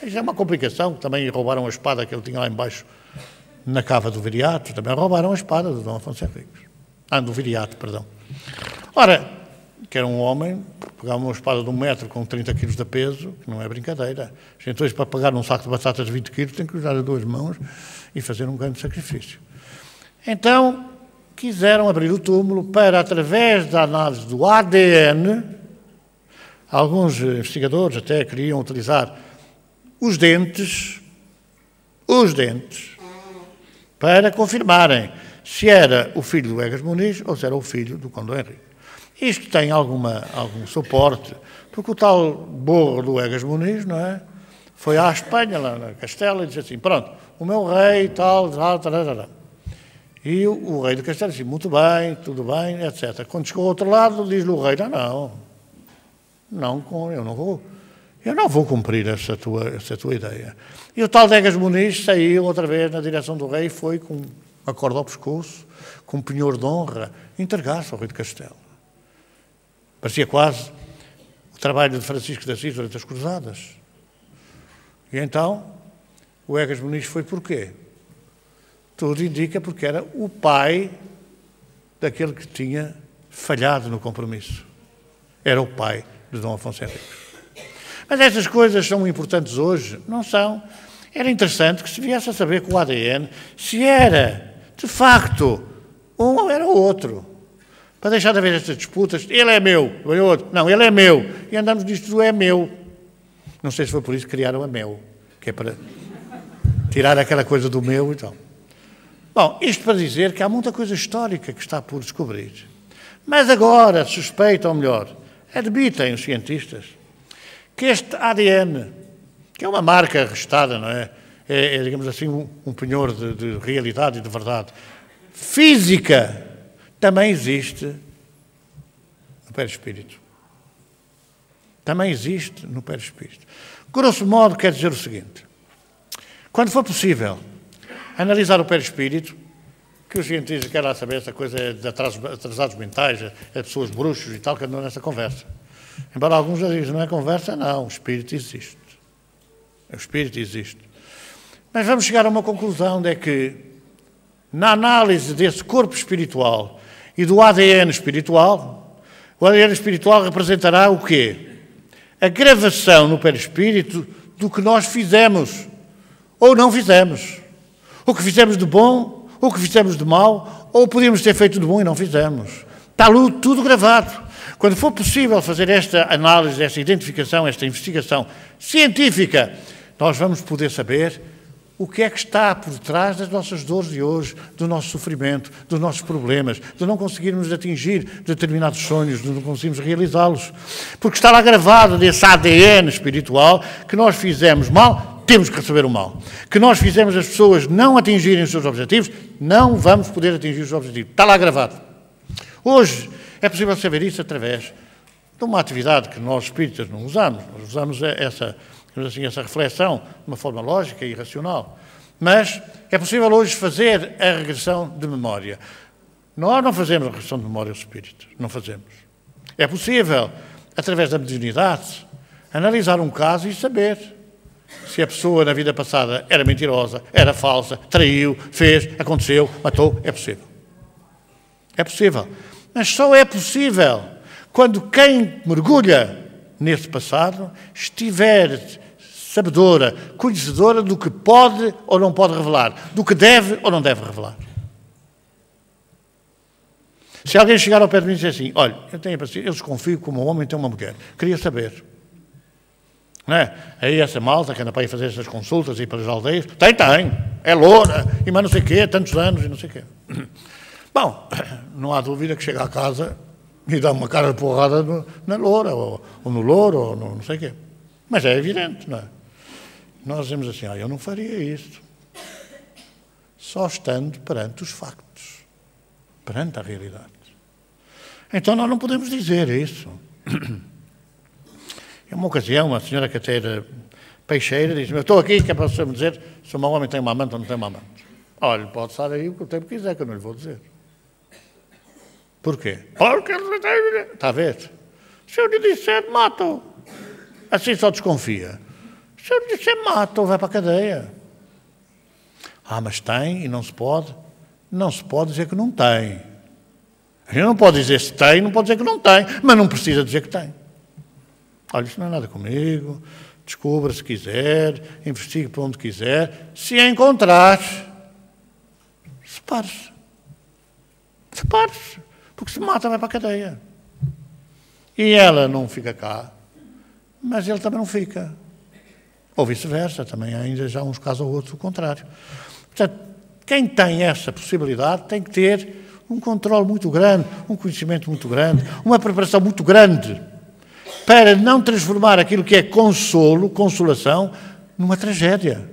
Isso é uma complicação, também roubaram a espada que ele tinha lá embaixo na cava do Viriato, também roubaram a espada do Dom Afonso Henriques. Do Viriato, perdão. Ora, que era um homem, pegava uma espada de 1 metro com 30 quilos de peso, que não é brincadeira. A gente hoje, para pegar um saco de batatas de 20 quilos, tem que usar as 2 mãos e fazer um grande sacrifício. Então, quiseram abrir o túmulo para, através da análise do ADN, alguns investigadores até queriam utilizar os dentes, para confirmarem se era o filho do Egas Muniz ou se era o filho do Conde Dom Henrique. Isto tem algum suporte, porque o tal burro do Egas Muniz, não é? Foi à Espanha, lá na Castela, e disse assim, pronto, o meu rei, tal. E o rei de Castela disse, muito bem, tudo bem, etc. Quando chegou ao outro lado, diz-lhe o rei, eu não vou cumprir essa tua ideia. E o tal de Egas Muniz saiu outra vez na direção do rei e foi com uma corda ao pescoço, com um penhor de honra, entregar-se ao rei de Castela. Parecia quase o trabalho de Francisco de Assis durante as Cruzadas. E então, o Egas Muniz foi porquê? Tudo indica porque era o pai daquele que tinha falhado no compromisso. Era o pai de Dom Afonso Henriques. Mas estas coisas são importantes hoje? Não são. Era interessante que se viesse a saber com o ADN se era, de facto, um ou era o outro. Para deixar de haver estas disputas, ele é meu, o outro, não, ele é meu. E andamos nisto do é meu. Não sei se foi por isso que criaram a Mel, que é para tirar aquela coisa do meu e tal. Bom, isto para dizer que há muita coisa histórica que está por descobrir. Mas agora suspeitam, ou melhor, admitem os cientistas, que este ADN, que é uma marca registada, não é? É digamos assim, um penhor de realidade e de verdade, física, também existe no perispírito. Também existe no perispírito. Grosso modo, quer dizer o seguinte, quando for possível analisar o perispírito, que os cientistas querem lá saber essa coisa é de atrasados mentais, é de pessoas bruxos e tal, que andam nessa conversa. Embora alguns já dizem, não é conversa, não, o espírito existe. O espírito existe. Mas vamos chegar a uma conclusão de que, na análise desse corpo espiritual e do ADN espiritual, o ADN espiritual representará o quê? A gravação no perispírito do que nós fizemos ou não fizemos. O que fizemos de bom, o que fizemos de mal, ou podíamos ter feito de bom e não fizemos. Está tudo gravado. Quando for possível fazer esta análise, esta identificação, esta investigação científica, nós vamos poder saber o que é que está por detrás das nossas dores de hoje, do nosso sofrimento, dos nossos problemas, de não conseguirmos atingir determinados sonhos, de não conseguirmos realizá-los. Porque está lá gravado nesse ADN espiritual que nós fizemos mal, temos que receber o mal. Que nós fizemos as pessoas não atingirem os seus objetivos, não vamos poder atingir os objetivos. Está lá gravado. Hoje é possível saber isso através de uma atividade que nós espíritas não usamos. Nós usamos essa reflexão de uma forma lógica e racional. Mas é possível hoje fazer a regressão de memória. Nós não fazemos a regressão de memória aos espíritos. Não fazemos. É possível, através da mediunidade, analisar um caso e saber se a pessoa na vida passada era mentirosa, era falsa, traiu, fez, aconteceu, matou. É possível. É possível. Mas só é possível quando quem mergulha nesse passado estiver sabedora, conhecedora do que pode ou não pode revelar, do que deve ou não deve revelar. Se alguém chegar ao pé de mim e dizer assim, olha, eu desconfio como um homem tem uma mulher, queria saber. Não é? Aí essa malta que anda para ir fazer essas consultas e para as aldeias, tem, é loura, e mais não sei o quê, tantos anos e não sei o quê. Bom, não há dúvida que chega à casa e dá uma cara de porrada na loura, ou no louro, ou no não sei o quê. Mas é evidente, não é? Nós dizemos assim, eu não faria isto. Só estando perante os factos, perante a realidade. Então nós não podemos dizer isso. Em uma ocasião, uma senhora que até era peixeira disse-me, eu estou aqui que é para você me dizer se o meu homem tem uma amante ou não tem uma amante. Olha, pode estar aí o que o tempo quiser, que eu não lhe vou dizer. Porquê? Porque está a ver? Se eu lhe disser, mato. Assim só desconfia. Se eu lhe disser, mato, vai para a cadeia. Mas tem e não se pode. Não se pode dizer que não tem. A gente não pode dizer se tem, não pode dizer que não tem, mas não precisa dizer que tem. Olha, isso não é nada comigo, descubra se quiser, investigue por onde quiser. Se a encontrar, separe-se. Separe-se, porque se mata vai para a cadeia. E ela não fica cá, mas ele também não fica. Ou vice-versa, também há ainda já uns casos ou outros do contrário. Portanto, quem tem essa possibilidade tem que ter um controle muito grande, um conhecimento muito grande, uma preparação muito grande, para não transformar aquilo que é consolo, consolação, numa tragédia.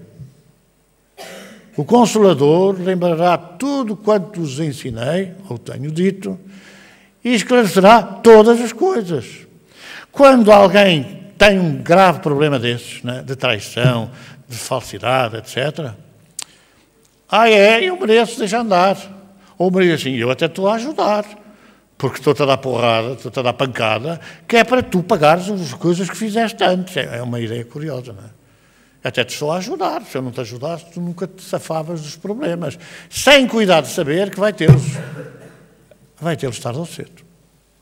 O Consolador lembrará tudo quanto vos ensinei, ou tenho dito, e esclarecerá todas as coisas. Quando alguém tem um grave problema desses, né, de traição, de falsidade, etc., eu mereço deixar andar. Ou me diz assim, eu até estou a ajudar, porque estou-te a dar porrada, estou-te a dar pancada, que é para tu pagares as coisas que fizeste antes. É uma ideia curiosa, não é? Até te estou a ajudar. Se eu não te ajudasse, tu nunca te safavas dos problemas. Sem cuidar de saber que vai tê-los tarde ou cedo.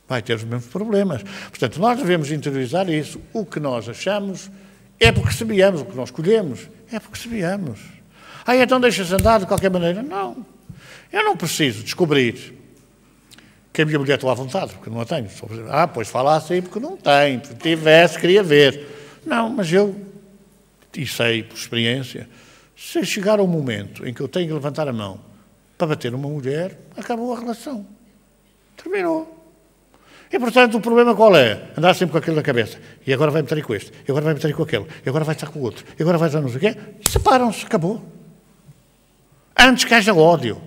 Vai ter os mesmos problemas. Portanto, nós devemos interiorizar isso. O que nós achamos é porque semeamos, o que nós colhemos é porque semeamos. Então deixa-se andar de qualquer maneira? Não. Eu não preciso descobrir que a minha mulher está à vontade, porque não a tenho. Pois fala assim porque não tem, porque tivesse, queria ver. Não, mas eu, e sei por experiência, se chegar ao momento em que eu tenho que levantar a mão para bater uma mulher, acabou a relação. Terminou. E, portanto, o problema qual é? Andar sempre com aquilo na cabeça. E agora vai meter aí com este, e agora vai meter aí com aquele, e agora vai estar com o outro, e agora vai estar não sei o quê. Separam-se, acabou. Antes que haja ódio.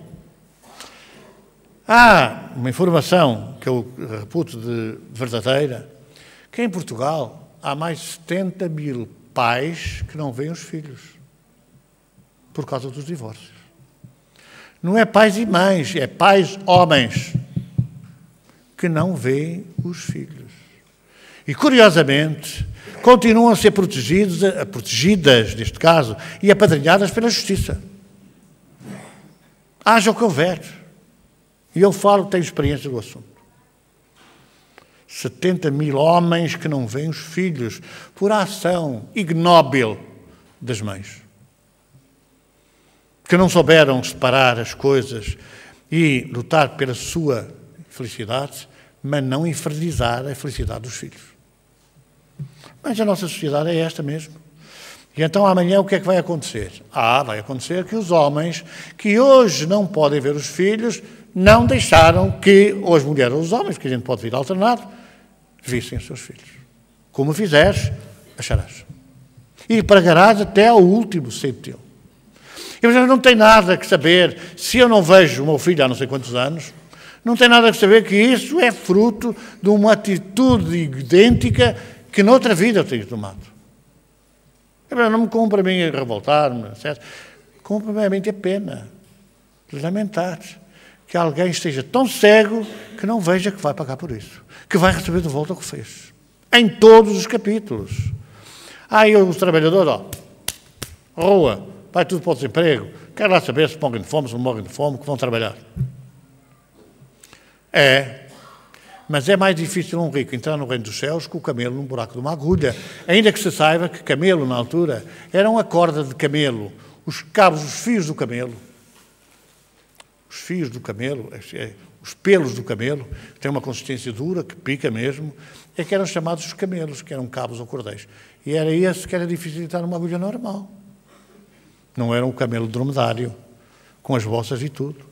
Há uma informação que eu reputo de verdadeira, que em Portugal há mais de 70 mil pais que não veem os filhos por causa dos divórcios. Não é pais e mães, é pais homens que não veem os filhos. E, curiosamente, continuam a ser protegidas, neste caso, e apadrinhadas pela justiça. Haja o que houver. E eu falo, tenho experiência do assunto. 70 mil homens que não veem os filhos por ação ignóbil das mães. Que não souberam separar as coisas e lutar pela sua felicidade, mas não infernizar a felicidade dos filhos. Mas a nossa sociedade é esta mesmo. E então amanhã o que é que vai acontecer? Vai acontecer que os homens que hoje não podem ver os filhos não deixaram que, ou as mulheres ou os homens, que a gente pode vir alternado, vissem os seus filhos. Como fizeres, acharás. E pagarás até ao último centavo. Eu já não tenho nada que saber, se eu não vejo o meu filho há não sei quantos anos, Não tem nada a saber que isso é fruto de uma atitude idêntica que noutra vida eu tenho tomado. Não me compra a mim a revoltar-me, etc. Compra-me a mim ter pena, de lamentar que alguém esteja tão cego que não veja que vai pagar por isso, que vai receber de volta o que fez. Em todos os capítulos. Aí o trabalhador, rua, vai tudo para o desemprego, quer lá saber se morrem de fome, se não morrem de fome, que vão trabalhar. Mas é mais difícil um rico entrar no reino dos céus que o camelo num buraco de uma agulha. Ainda que se saiba que camelo, na altura, era uma corda de camelo. Os cabos, os fios do camelo, os pelos do camelo, que têm uma consistência dura, que pica mesmo, é que eram chamados os camelos, que eram cabos ou cordéis. E era esse que era difícil de entrar numa agulha normal. Não era um camelo dromedário, com as bossas e tudo.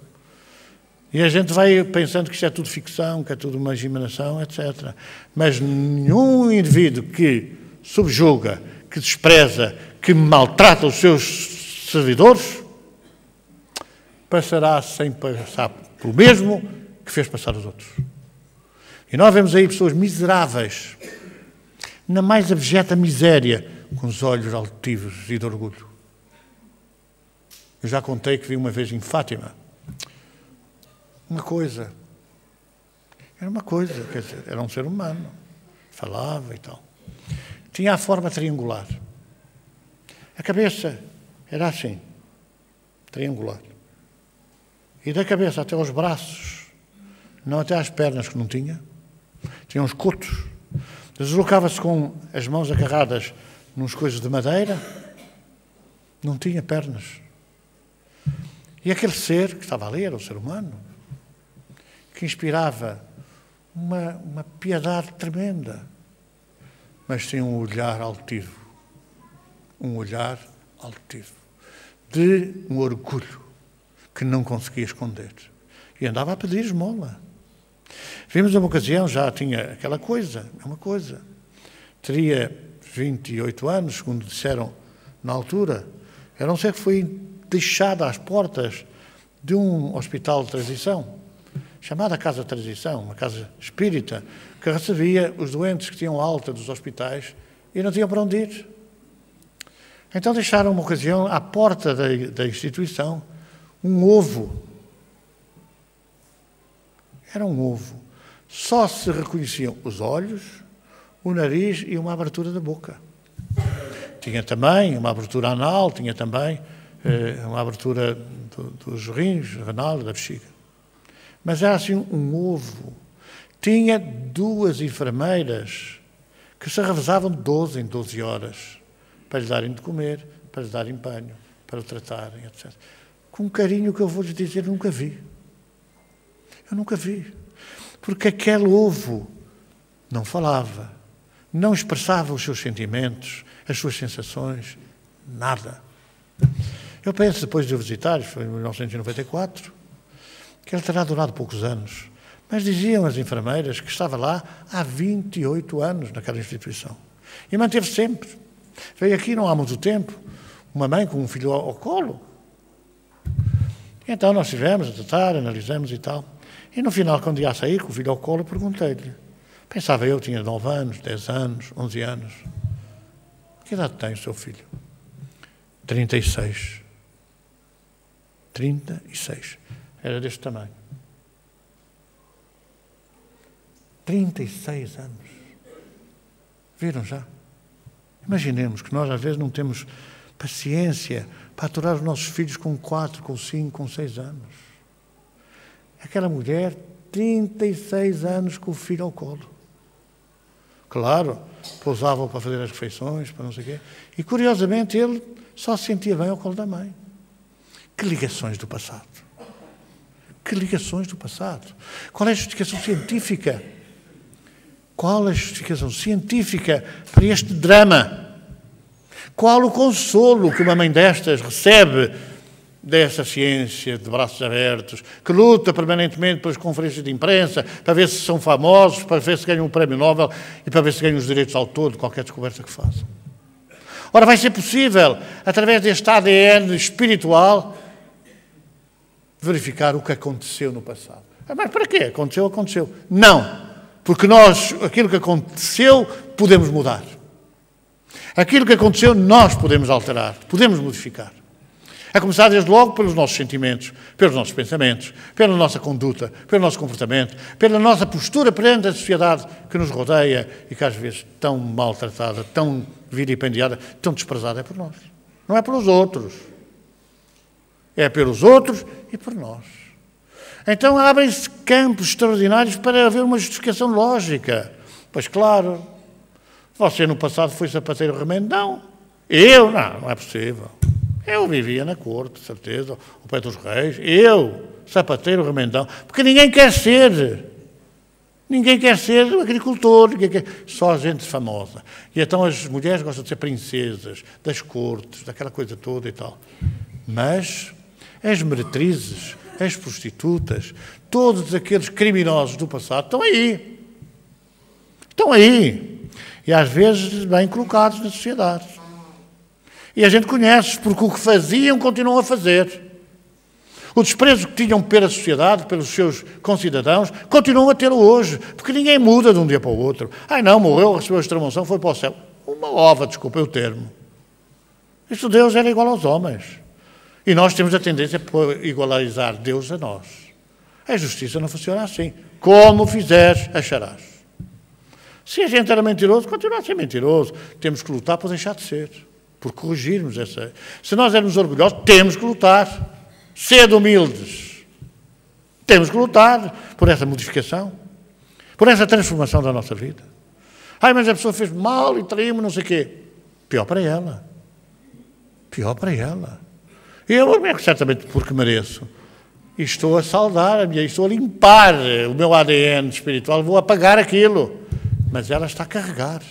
E a gente vai pensando que isto é tudo ficção, que é tudo uma imaginação, etc. Mas nenhum indivíduo que subjuga, que despreza, que maltrata os seus servidores, passará sem passar pelo mesmo que fez passar os outros. E nós vemos aí pessoas miseráveis, na mais abjeta miséria, com os olhos altivos e de orgulho. Eu já contei que vi uma vez em Fátima, era uma coisa, quer dizer, era um ser humano, falava e tal. Tinha a forma triangular. A cabeça era assim, triangular. E da cabeça até aos braços, não até às pernas, que não tinha uns cotos. Deslocava-se com as mãos agarradas nos coisas de madeira, não tinha pernas. E aquele ser que estava ali era o ser humano, que inspirava uma piedade tremenda, mas tinha um olhar altivo, de um orgulho que não conseguia esconder. E andava a pedir esmola. Vimos uma ocasião, já tinha aquela coisa, teria 28 anos, segundo disseram na altura, era um ser que foi deixado às portas de um hospital de transição, chamada Casa de Transição, uma casa espírita, que recebia os doentes que tinham alta dos hospitais e não tinham para onde ir. Então deixaram uma ocasião à porta da instituição um ovo. Era um ovo. Só se reconheciam os olhos, o nariz e uma abertura da boca. Tinha também uma abertura anal, tinha também uma abertura dos rins, renal, da bexiga. Mas era assim um ovo. Tinha 2 enfermeiras que se revezavam de 12 em 12 horas para lhe darem de comer, para lhe darem banho, para o tratarem, etc. Com um carinho que eu vou lhes dizer, eu nunca vi. Porque aquele ovo não falava, não expressava os seus sentimentos, as suas sensações, nada. Eu penso, depois de o visitar, foi em 1994, que ele terá durado poucos anos. Mas diziam as enfermeiras que estava lá há 28 anos naquela instituição. E manteve sempre. Veio aqui não há muito tempo, uma mãe com um filho ao colo. E então nós estivemos a tratar, analisamos e tal. E no final, quando ia a sair com o filho ao colo, perguntei-lhe. Pensava eu, tinha 9 anos, 10 anos, 11 anos. Que idade tem o seu filho? 36. 36. Era deste tamanho. 36 anos. Viram já? Imaginemos que nós às vezes não temos paciência para aturar os nossos filhos com 4, com 5, com 6 anos. Aquela mulher, 36 anos com o filho ao colo. Claro, pousava para fazer as refeições, para não sei o quê. E curiosamente ele só se sentia bem ao colo da mãe. Que ligações do passado. Que ligações do passado. Qual é a justificação científica? Qual a justificação científica para este drama? Qual o consolo que uma mãe destas recebe dessa ciência de braços abertos, que luta permanentemente pelas conferências de imprensa, para ver se são famosos, para ver se ganham um prémio Nobel e para ver se ganham os direitos de autor de qualquer descoberta que façam? Ora, vai ser possível, através deste ADN espiritual, verificar o que aconteceu no passado. Mas para quê? Aconteceu, aconteceu. Não, porque nós, aquilo que aconteceu, podemos mudar. Aquilo que aconteceu, nós podemos alterar, podemos modificar. A começar desde logo pelos nossos sentimentos, pelos nossos pensamentos, pela nossa conduta, pelo nosso comportamento, pela nossa postura perante a sociedade que nos rodeia e que às vezes tão maltratada, tão vilipendiada, tão desprezada é por nós. Não é pelos outros. É pelos outros e por nós. Então abrem-se campos extraordinários para haver uma justificação lógica. Pois claro, você no passado foi sapateiro remendão. Eu? Não é possível. Eu vivia na corte, de certeza, ao pé dos reis. Eu, sapateiro remendão. Porque ninguém quer ser. Ninguém quer ser agricultor. Ninguém quer... Só gente famosa. E então as mulheres gostam de ser princesas, das cortes, daquela coisa toda e tal. Mas as meretrizes, as prostitutas, todos aqueles criminosos do passado estão aí. Estão aí. E às vezes bem colocados na sociedade. E a gente conhece, porque o que faziam continuam a fazer. O desprezo que tinham pela sociedade, pelos seus concidadãos, continuam a tê-lo hoje, porque ninguém muda de um dia para o outro. Ai não, morreu, recebeu a extrema-unção, foi para o céu. Uma ova, desculpa o termo. Isto Deus era igual aos homens. E nós temos a tendência a igualizar Deus a nós. A justiça não funciona assim. Como fizeres, acharás. Se a gente era mentiroso, continua a ser mentiroso. Temos que lutar para deixar de ser. Por corrigirmos essa... Se nós éramos orgulhosos, temos que lutar. Sede humildes. Temos que lutar por essa modificação. Por essa transformação da nossa vida. Ai, mas a pessoa fez mal e traiu-me, não sei o quê. Pior para ela. Pior para ela. Eu, certamente porque mereço. E estou a saldar a minha... Estou a limpar o meu ADN espiritual. Vou apagar aquilo. Mas ela está a carregar.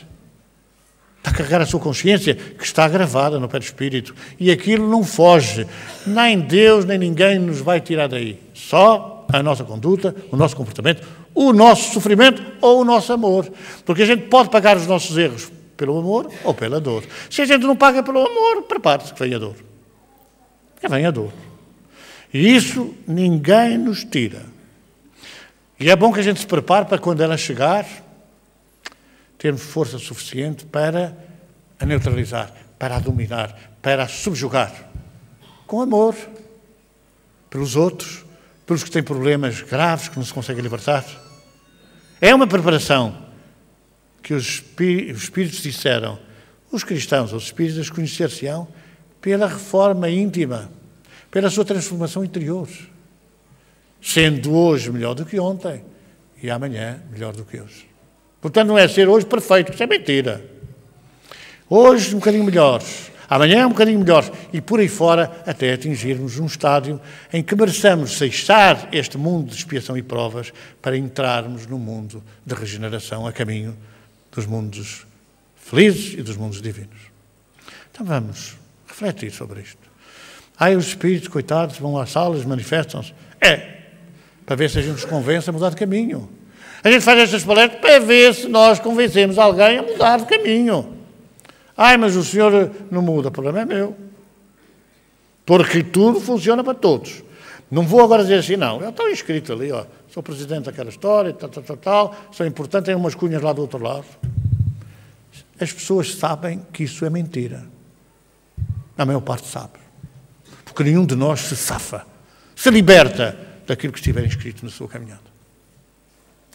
Está a carregar a sua consciência, que está gravada no perispírito. E aquilo não foge. Nem Deus, nem ninguém nos vai tirar daí. Só a nossa conduta, o nosso comportamento, o nosso sofrimento ou o nosso amor. Porque a gente pode pagar os nossos erros pelo amor ou pela dor. Se a gente não paga pelo amor, prepare-se que vem a dor. Que vem a dor. E isso ninguém nos tira. E é bom que a gente se prepare para quando ela chegar... termos força suficiente para a neutralizar, para a dominar, para a subjugar. Com amor. Pelos outros, pelos que têm problemas graves, que não se conseguem libertar. É uma preparação que os espíritos disseram. Os cristãos, os espíritos, conhecer-se-ão pela reforma íntima, pela sua transformação interior. Sendo hoje melhor do que ontem e amanhã melhor do que hoje. Portanto, não é ser hoje perfeito, isso é mentira. Hoje um bocadinho melhores, amanhã um bocadinho melhores e por aí fora até atingirmos um estádio em que mereçamos cessar este mundo de expiação e provas para entrarmos no mundo de regeneração a caminho dos mundos felizes e dos mundos divinos. Então vamos refletir sobre isto. Ai, os espíritos, coitados, vão às salas, manifestam-se. Para ver se a gente nos convence a mudar de caminho. A gente faz estas palestras para ver se nós convencemos alguém a mudar de caminho. Ai, mas o senhor não muda, o problema é meu. Porque tudo funciona para todos. Não vou agora dizer assim, não. Eu estou inscrito ali, ó, sou presidente daquela história, tal, sou importante, tenho umas cunhas lá do outro lado. As pessoas sabem que isso é mentira. A maior parte sabe. Porque nenhum de nós se safa, se liberta daquilo que estiver inscrito na sua caminhada.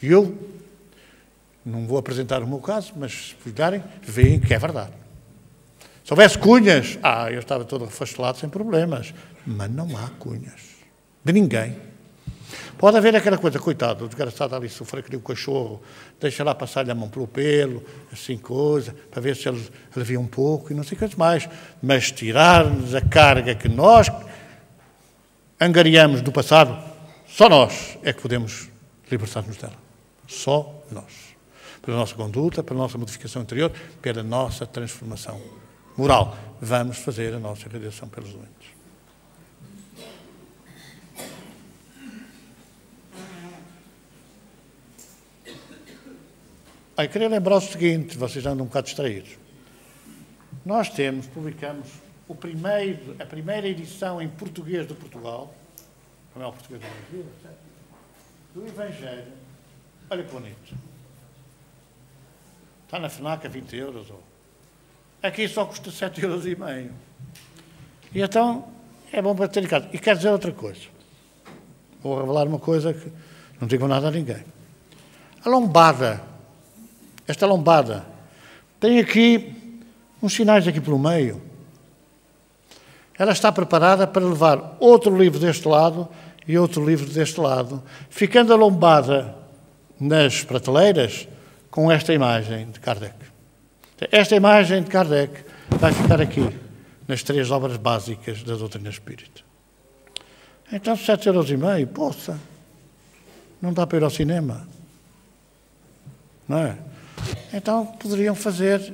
E eu não vou apresentar o meu caso, mas se cuidarem, veem que é verdade. Se houvesse cunhas, eu estava todo refastelado sem problemas. Mas não há cunhas. De ninguém. Pode haver aquela coisa, coitado, o desgraçado ali sofrer que nem o cachorro, deixa lá passar-lhe a mão pelo pelo, assim coisa, para ver se ele alivia um pouco e não sei o que mais. Mas tirar-nos a carga que nós angariamos do passado, só nós é que podemos libertar-nos dela. Só nós. Pela nossa conduta, pela nossa modificação interior, pela nossa transformação moral. Vamos fazer a nossa redenção pelos doentes. Eu queria lembrar o seguinte, vocês andam um bocado distraídos. Nós publicamos a primeira edição em português de Portugal, não é o português da minha vida, certo? do Evangelho. Olha que bonito. Está na FNAC a 20 euros. Aqui só custa 7,5 euros. E então é bom para ter em casa. E quero dizer outra coisa. Vou revelar uma coisa que não digo nada a ninguém. A lombada, esta lombada, tem aqui uns sinais aqui pelo meio. Ela está preparada para levar outro livro deste lado e outro livro deste lado, ficando a lombada nas prateleiras com esta imagem de Kardec. Esta imagem de Kardec vai ficar aqui, nas 3 obras básicas da doutrina espírita. Então, 7,5 euros, poça, não dá para ir ao cinema. Não é? Então, poderiam fazer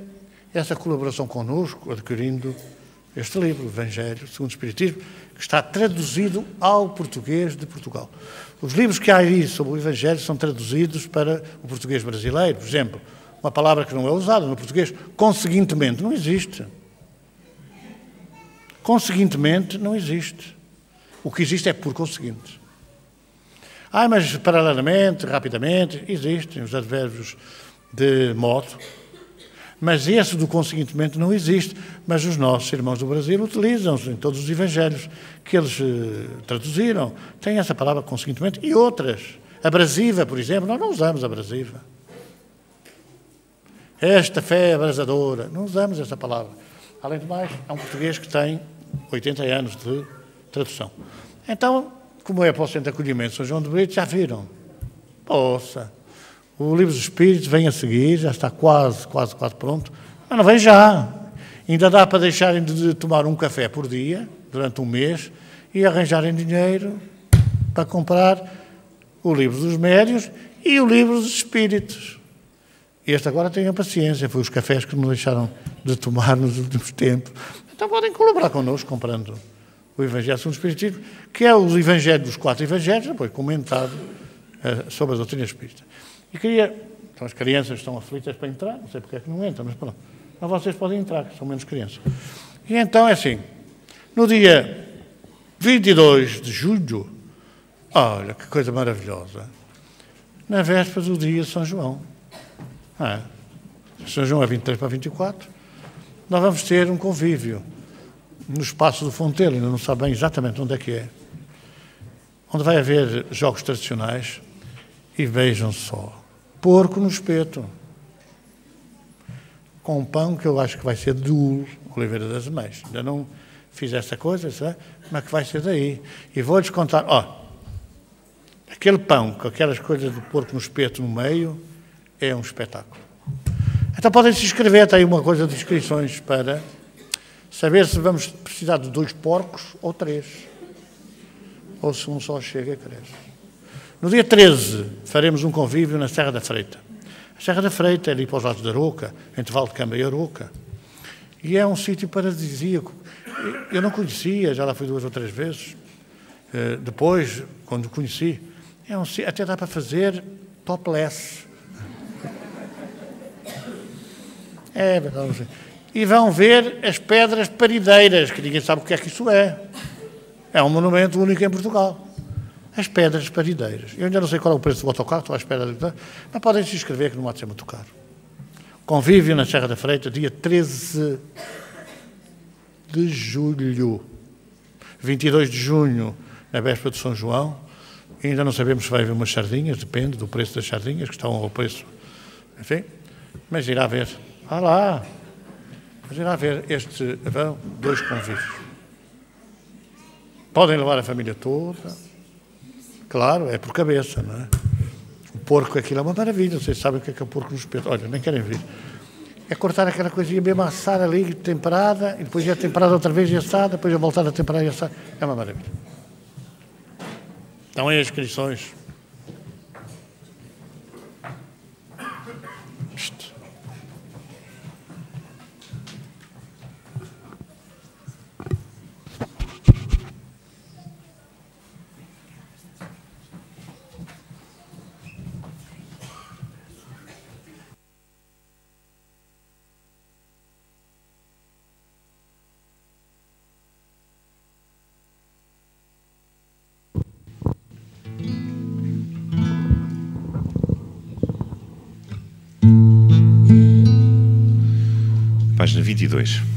essa colaboração connosco, adquirindo este livro, Evangelho segundo o Espiritismo, que está traduzido ao português de Portugal. Os livros que há aí sobre o Evangelho são traduzidos para o português brasileiro. Por exemplo, uma palavra que não é usada no português, conseguintemente, não existe. Conseguintemente, não existe. O que existe é por conseguinte. Mas paralelamente, rapidamente, existem os advérbios de modo, mas esse do conseguintemente não existe. Mas os nossos irmãos do Brasil utilizam-se em todos os evangelhos que eles traduziram. Tem essa palavra conseguintemente e outras. Abrasiva, por exemplo, nós não usamos abrasiva. Esta fé abrasadora, não usamos essa palavra. Além do mais, é um português que tem 80 anos de tradução. Então, como é para o Centro de Acolhimento São João de Brito, já viram? Poça, o Livro dos Espíritos vem a seguir, já está quase pronto, mas não vem já. Ainda dá para deixarem de tomar um café por dia, durante um mês, e arranjarem dinheiro para comprar o Livro dos Médiuns e o Livro dos Espíritos. Este agora tenham paciência, foi os cafés que não deixaram de tomar nos últimos tempos. Então podem colaborar connosco comprando o Evangelho segundo o Espiritismo, que é o Evangelho dos 4 Evangelhos, depois comentado sobre a doutrina espírita. E queria... Então as crianças estão aflitas para entrar, não sei porque é que não entram, mas pronto. Mas vocês podem entrar, que são menos crianças. E então é assim, no dia 22 de julho, olha que coisa maravilhosa, na véspera do dia de São João. São João é 23 para 24, nós vamos ter um convívio no Espaço do Fontelo, ainda não sabe bem exatamente onde é que é, onde vai haver jogos tradicionais e vejam só, porco no espeto, com um pão que eu acho que vai ser do Oliveira das Mães. Ainda não fiz essa coisa, sabe? Mas que vai ser daí. E vou-lhes contar, aquele pão com aquelas coisas do porco no espeto no meio é um espetáculo. Então podem se inscrever, está aí uma coisa de inscrições para saber se vamos precisar de 2 porcos ou 3. Ou se um só chega e cresce. No dia 13 faremos um convívio na Serra da Freita. A Serra da Freita é ali para os lados da Aroca, entre Valdecamba e Aroca. E é um sítio paradisíaco. Eu não conhecia, já lá fui 2 ou 3 vezes. Depois, quando conheci, até dá para fazer topless. É verdade. E vão ver as pedras parideiras, que ninguém sabe o que é que isso é. É um monumento único em Portugal. As pedras parideiras. Eu ainda não sei qual é o preço do autocarro, estou à espera de... Mas podem se inscrever, que não há de ser muito caro. Convívio na Serra da Freita, dia 13 de julho. 22 de junho, na véspera de São João. E ainda não sabemos se vai haver umas sardinhas, depende do preço das sardinhas, que estão ao preço... Enfim, mas irá haver. Mas irá haver vão 2 convívios. Podem levar a família toda. Claro, é por cabeça, não é? O porco, aquilo é uma maravilha. Vocês sabem o que é o porco no espeto. Olha, nem querem ver. É cortar aquela coisinha mesmo, assar ali, temperada, e depois é temperada outra vez e assada, depois é voltar a temperar e assar. É uma maravilha. Então, em inscrições. Página 22.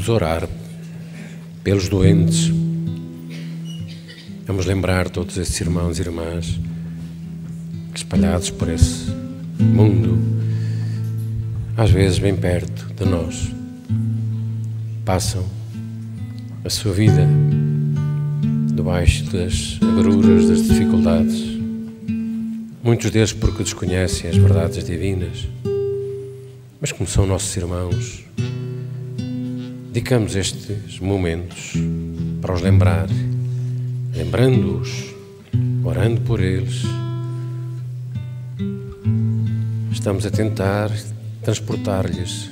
Vamos orar pelos doentes. Vamos lembrar todos esses irmãos e irmãs espalhados por esse mundo, às vezes bem perto de nós, passam a sua vida debaixo das agruras, das dificuldades, muitos deles porque desconhecem as verdades divinas, mas como são nossos irmãos, dedicamos estes momentos para os lembrar, lembrando-os, orando por eles. Estamos a tentar transportar-lhes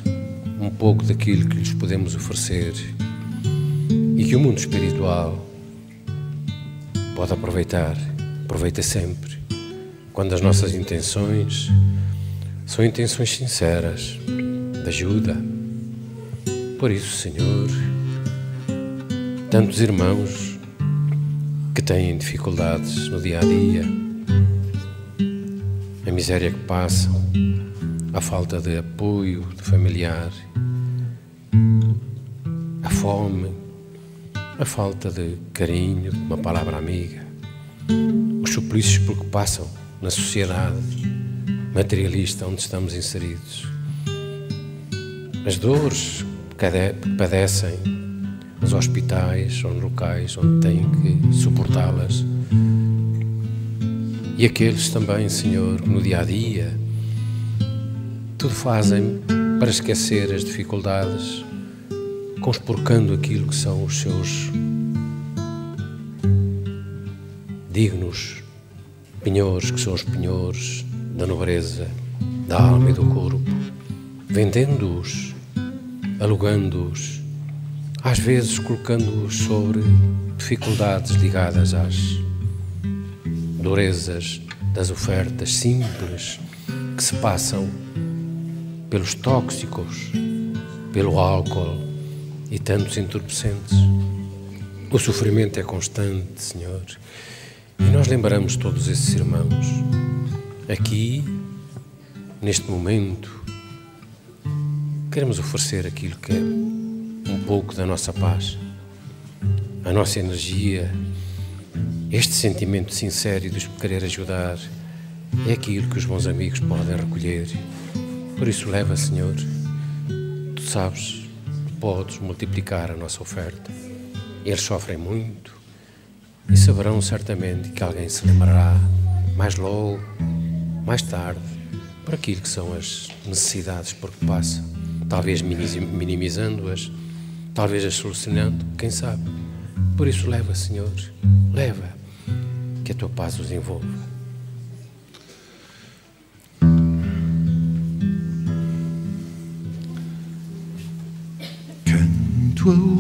um pouco daquilo que lhes podemos oferecer e que o mundo espiritual pode aproveitar, aproveita sempre, quando as nossas intenções são intenções sinceras, de ajuda. Por isso, Senhor, tantos irmãos que têm dificuldades no dia a dia, a miséria que passam, a falta de apoio de familiar, a fome, a falta de carinho, de uma palavra amiga, os suplícios por que passam na sociedade materialista onde estamos inseridos, as dores que padecem nos hospitais ou nos locais onde têm que suportá-las, e aqueles também, Senhor, que no dia-a-dia tudo fazem para esquecer as dificuldades, conspurcando aquilo que são os seus dignos penhores, que são os penhores da nobreza, da alma e do corpo, vendendo-os, alugando-os, às vezes colocando-os sobre dificuldades ligadas às durezas das ofertas simples que se passam pelos tóxicos, pelo álcool e tantos entorpecentes. O sofrimento é constante, Senhor, e nós lembramos todos esses irmãos aqui, neste momento. Queremos oferecer aquilo que é um pouco da nossa paz, a nossa energia, este sentimento sincero de querer ajudar é aquilo que os bons amigos podem recolher. Por isso leva, Senhor, tu sabes, podes multiplicar a nossa oferta. Eles sofrem muito e saberão certamente que alguém se lembrará mais logo, mais tarde, por aquilo que são as necessidades por que passam, talvez minimizando-as, talvez as solucionando, quem sabe. Por isso leva, Senhor, leva, que a tua paz os envolva. Canto a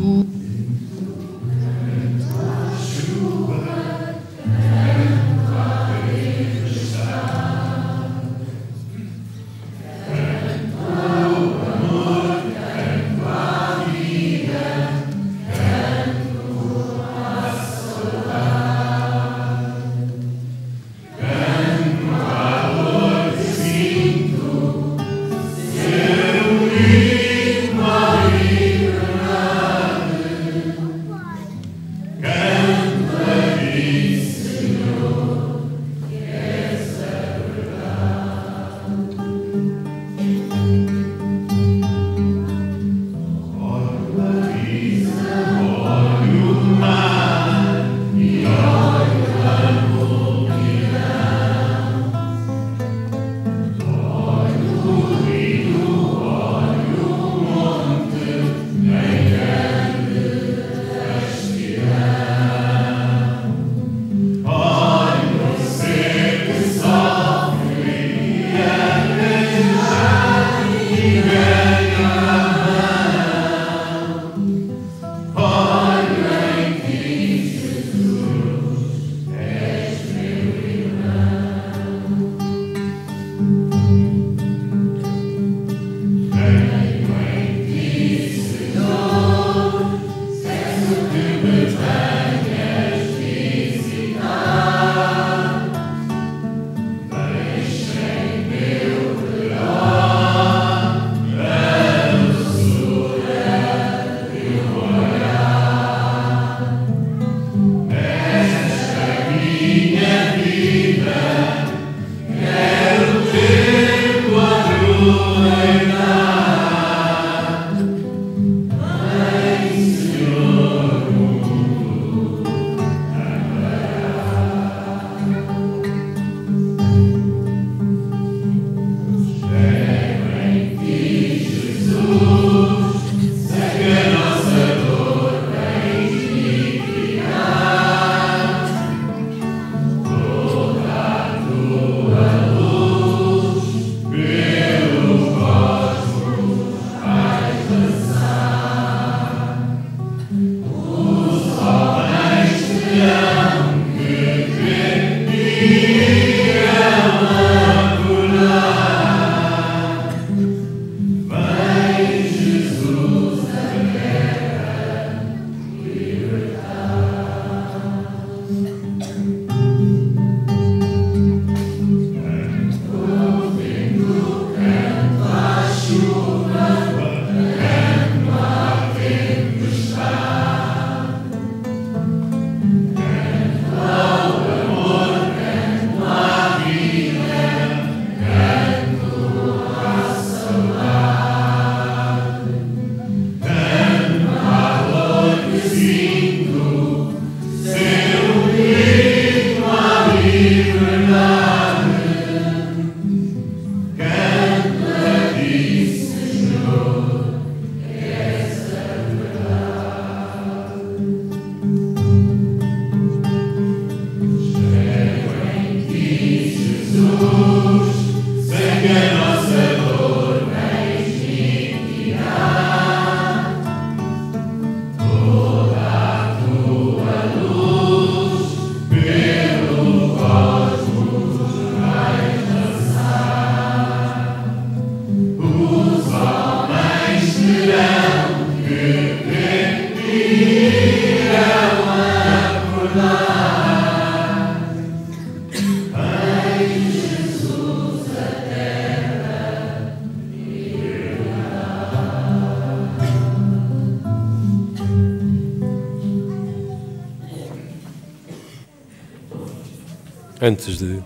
Antes de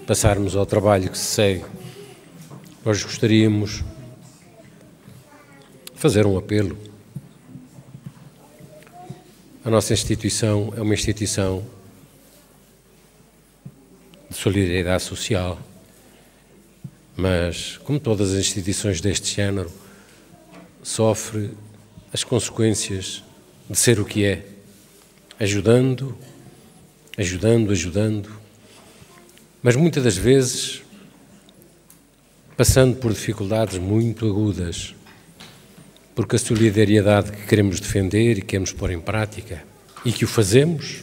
passarmos ao trabalho que se segue, nós gostaríamos de fazer um apelo. A nossa instituição é uma instituição de solidariedade social, mas, como todas as instituições deste género, sofre as consequências de ser o que é, ajudando, mas muitas das vezes passando por dificuldades muito agudas, porque a solidariedade que queremos defender e queremos pôr em prática, e que o fazemos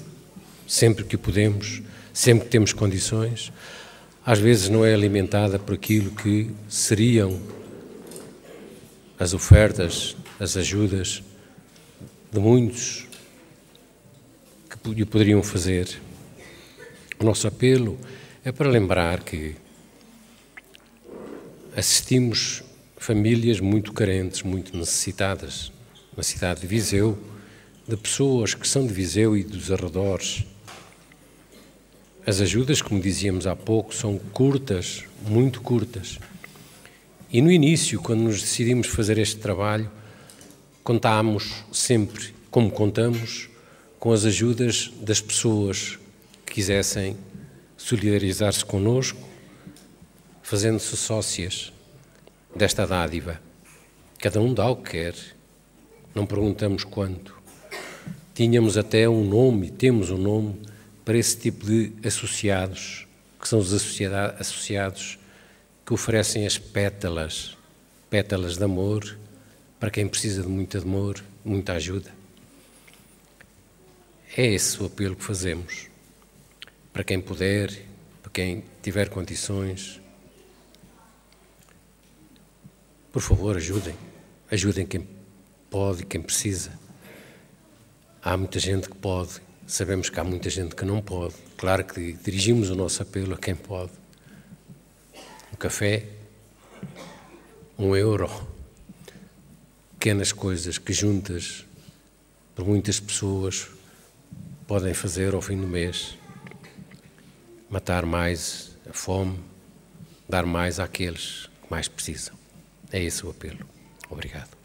sempre que o podemos, sempre que temos condições, às vezes não é alimentada por aquilo que seriam as ofertas, as ajudas de muitos que o poderiam fazer. O nosso apelo é para lembrar que assistimos famílias muito carentes, muito necessitadas, na cidade de Viseu, de pessoas que são de Viseu e dos arredores. As ajudas, como dizíamos há pouco, são curtas, muito curtas. E no início, quando nos decidimos fazer este trabalho, contámos sempre, como contamos, com as ajudas das pessoas que quisessem solidarizar-se connosco, fazendo-se sócias desta dádiva. Cada um dá o que quer, não perguntamos quanto. Tínhamos até um nome, temos um nome, para esse tipo de associados, que são os associados que oferecem as pétalas de amor, para quem precisa de muito amor, muita ajuda. É esse o apelo que fazemos, para quem puder, para quem tiver condições. Por favor, ajudem quem pode e quem precisa. Há muita gente que pode, sabemos que há muita gente que não pode. Claro que dirigimos o nosso apelo a quem pode. Um café, €1, pequenas coisas que juntas por muitas pessoas podem fazer ao fim do mês, matar mais a fome, dar mais àqueles que mais precisam. É esse o apelo. Obrigado.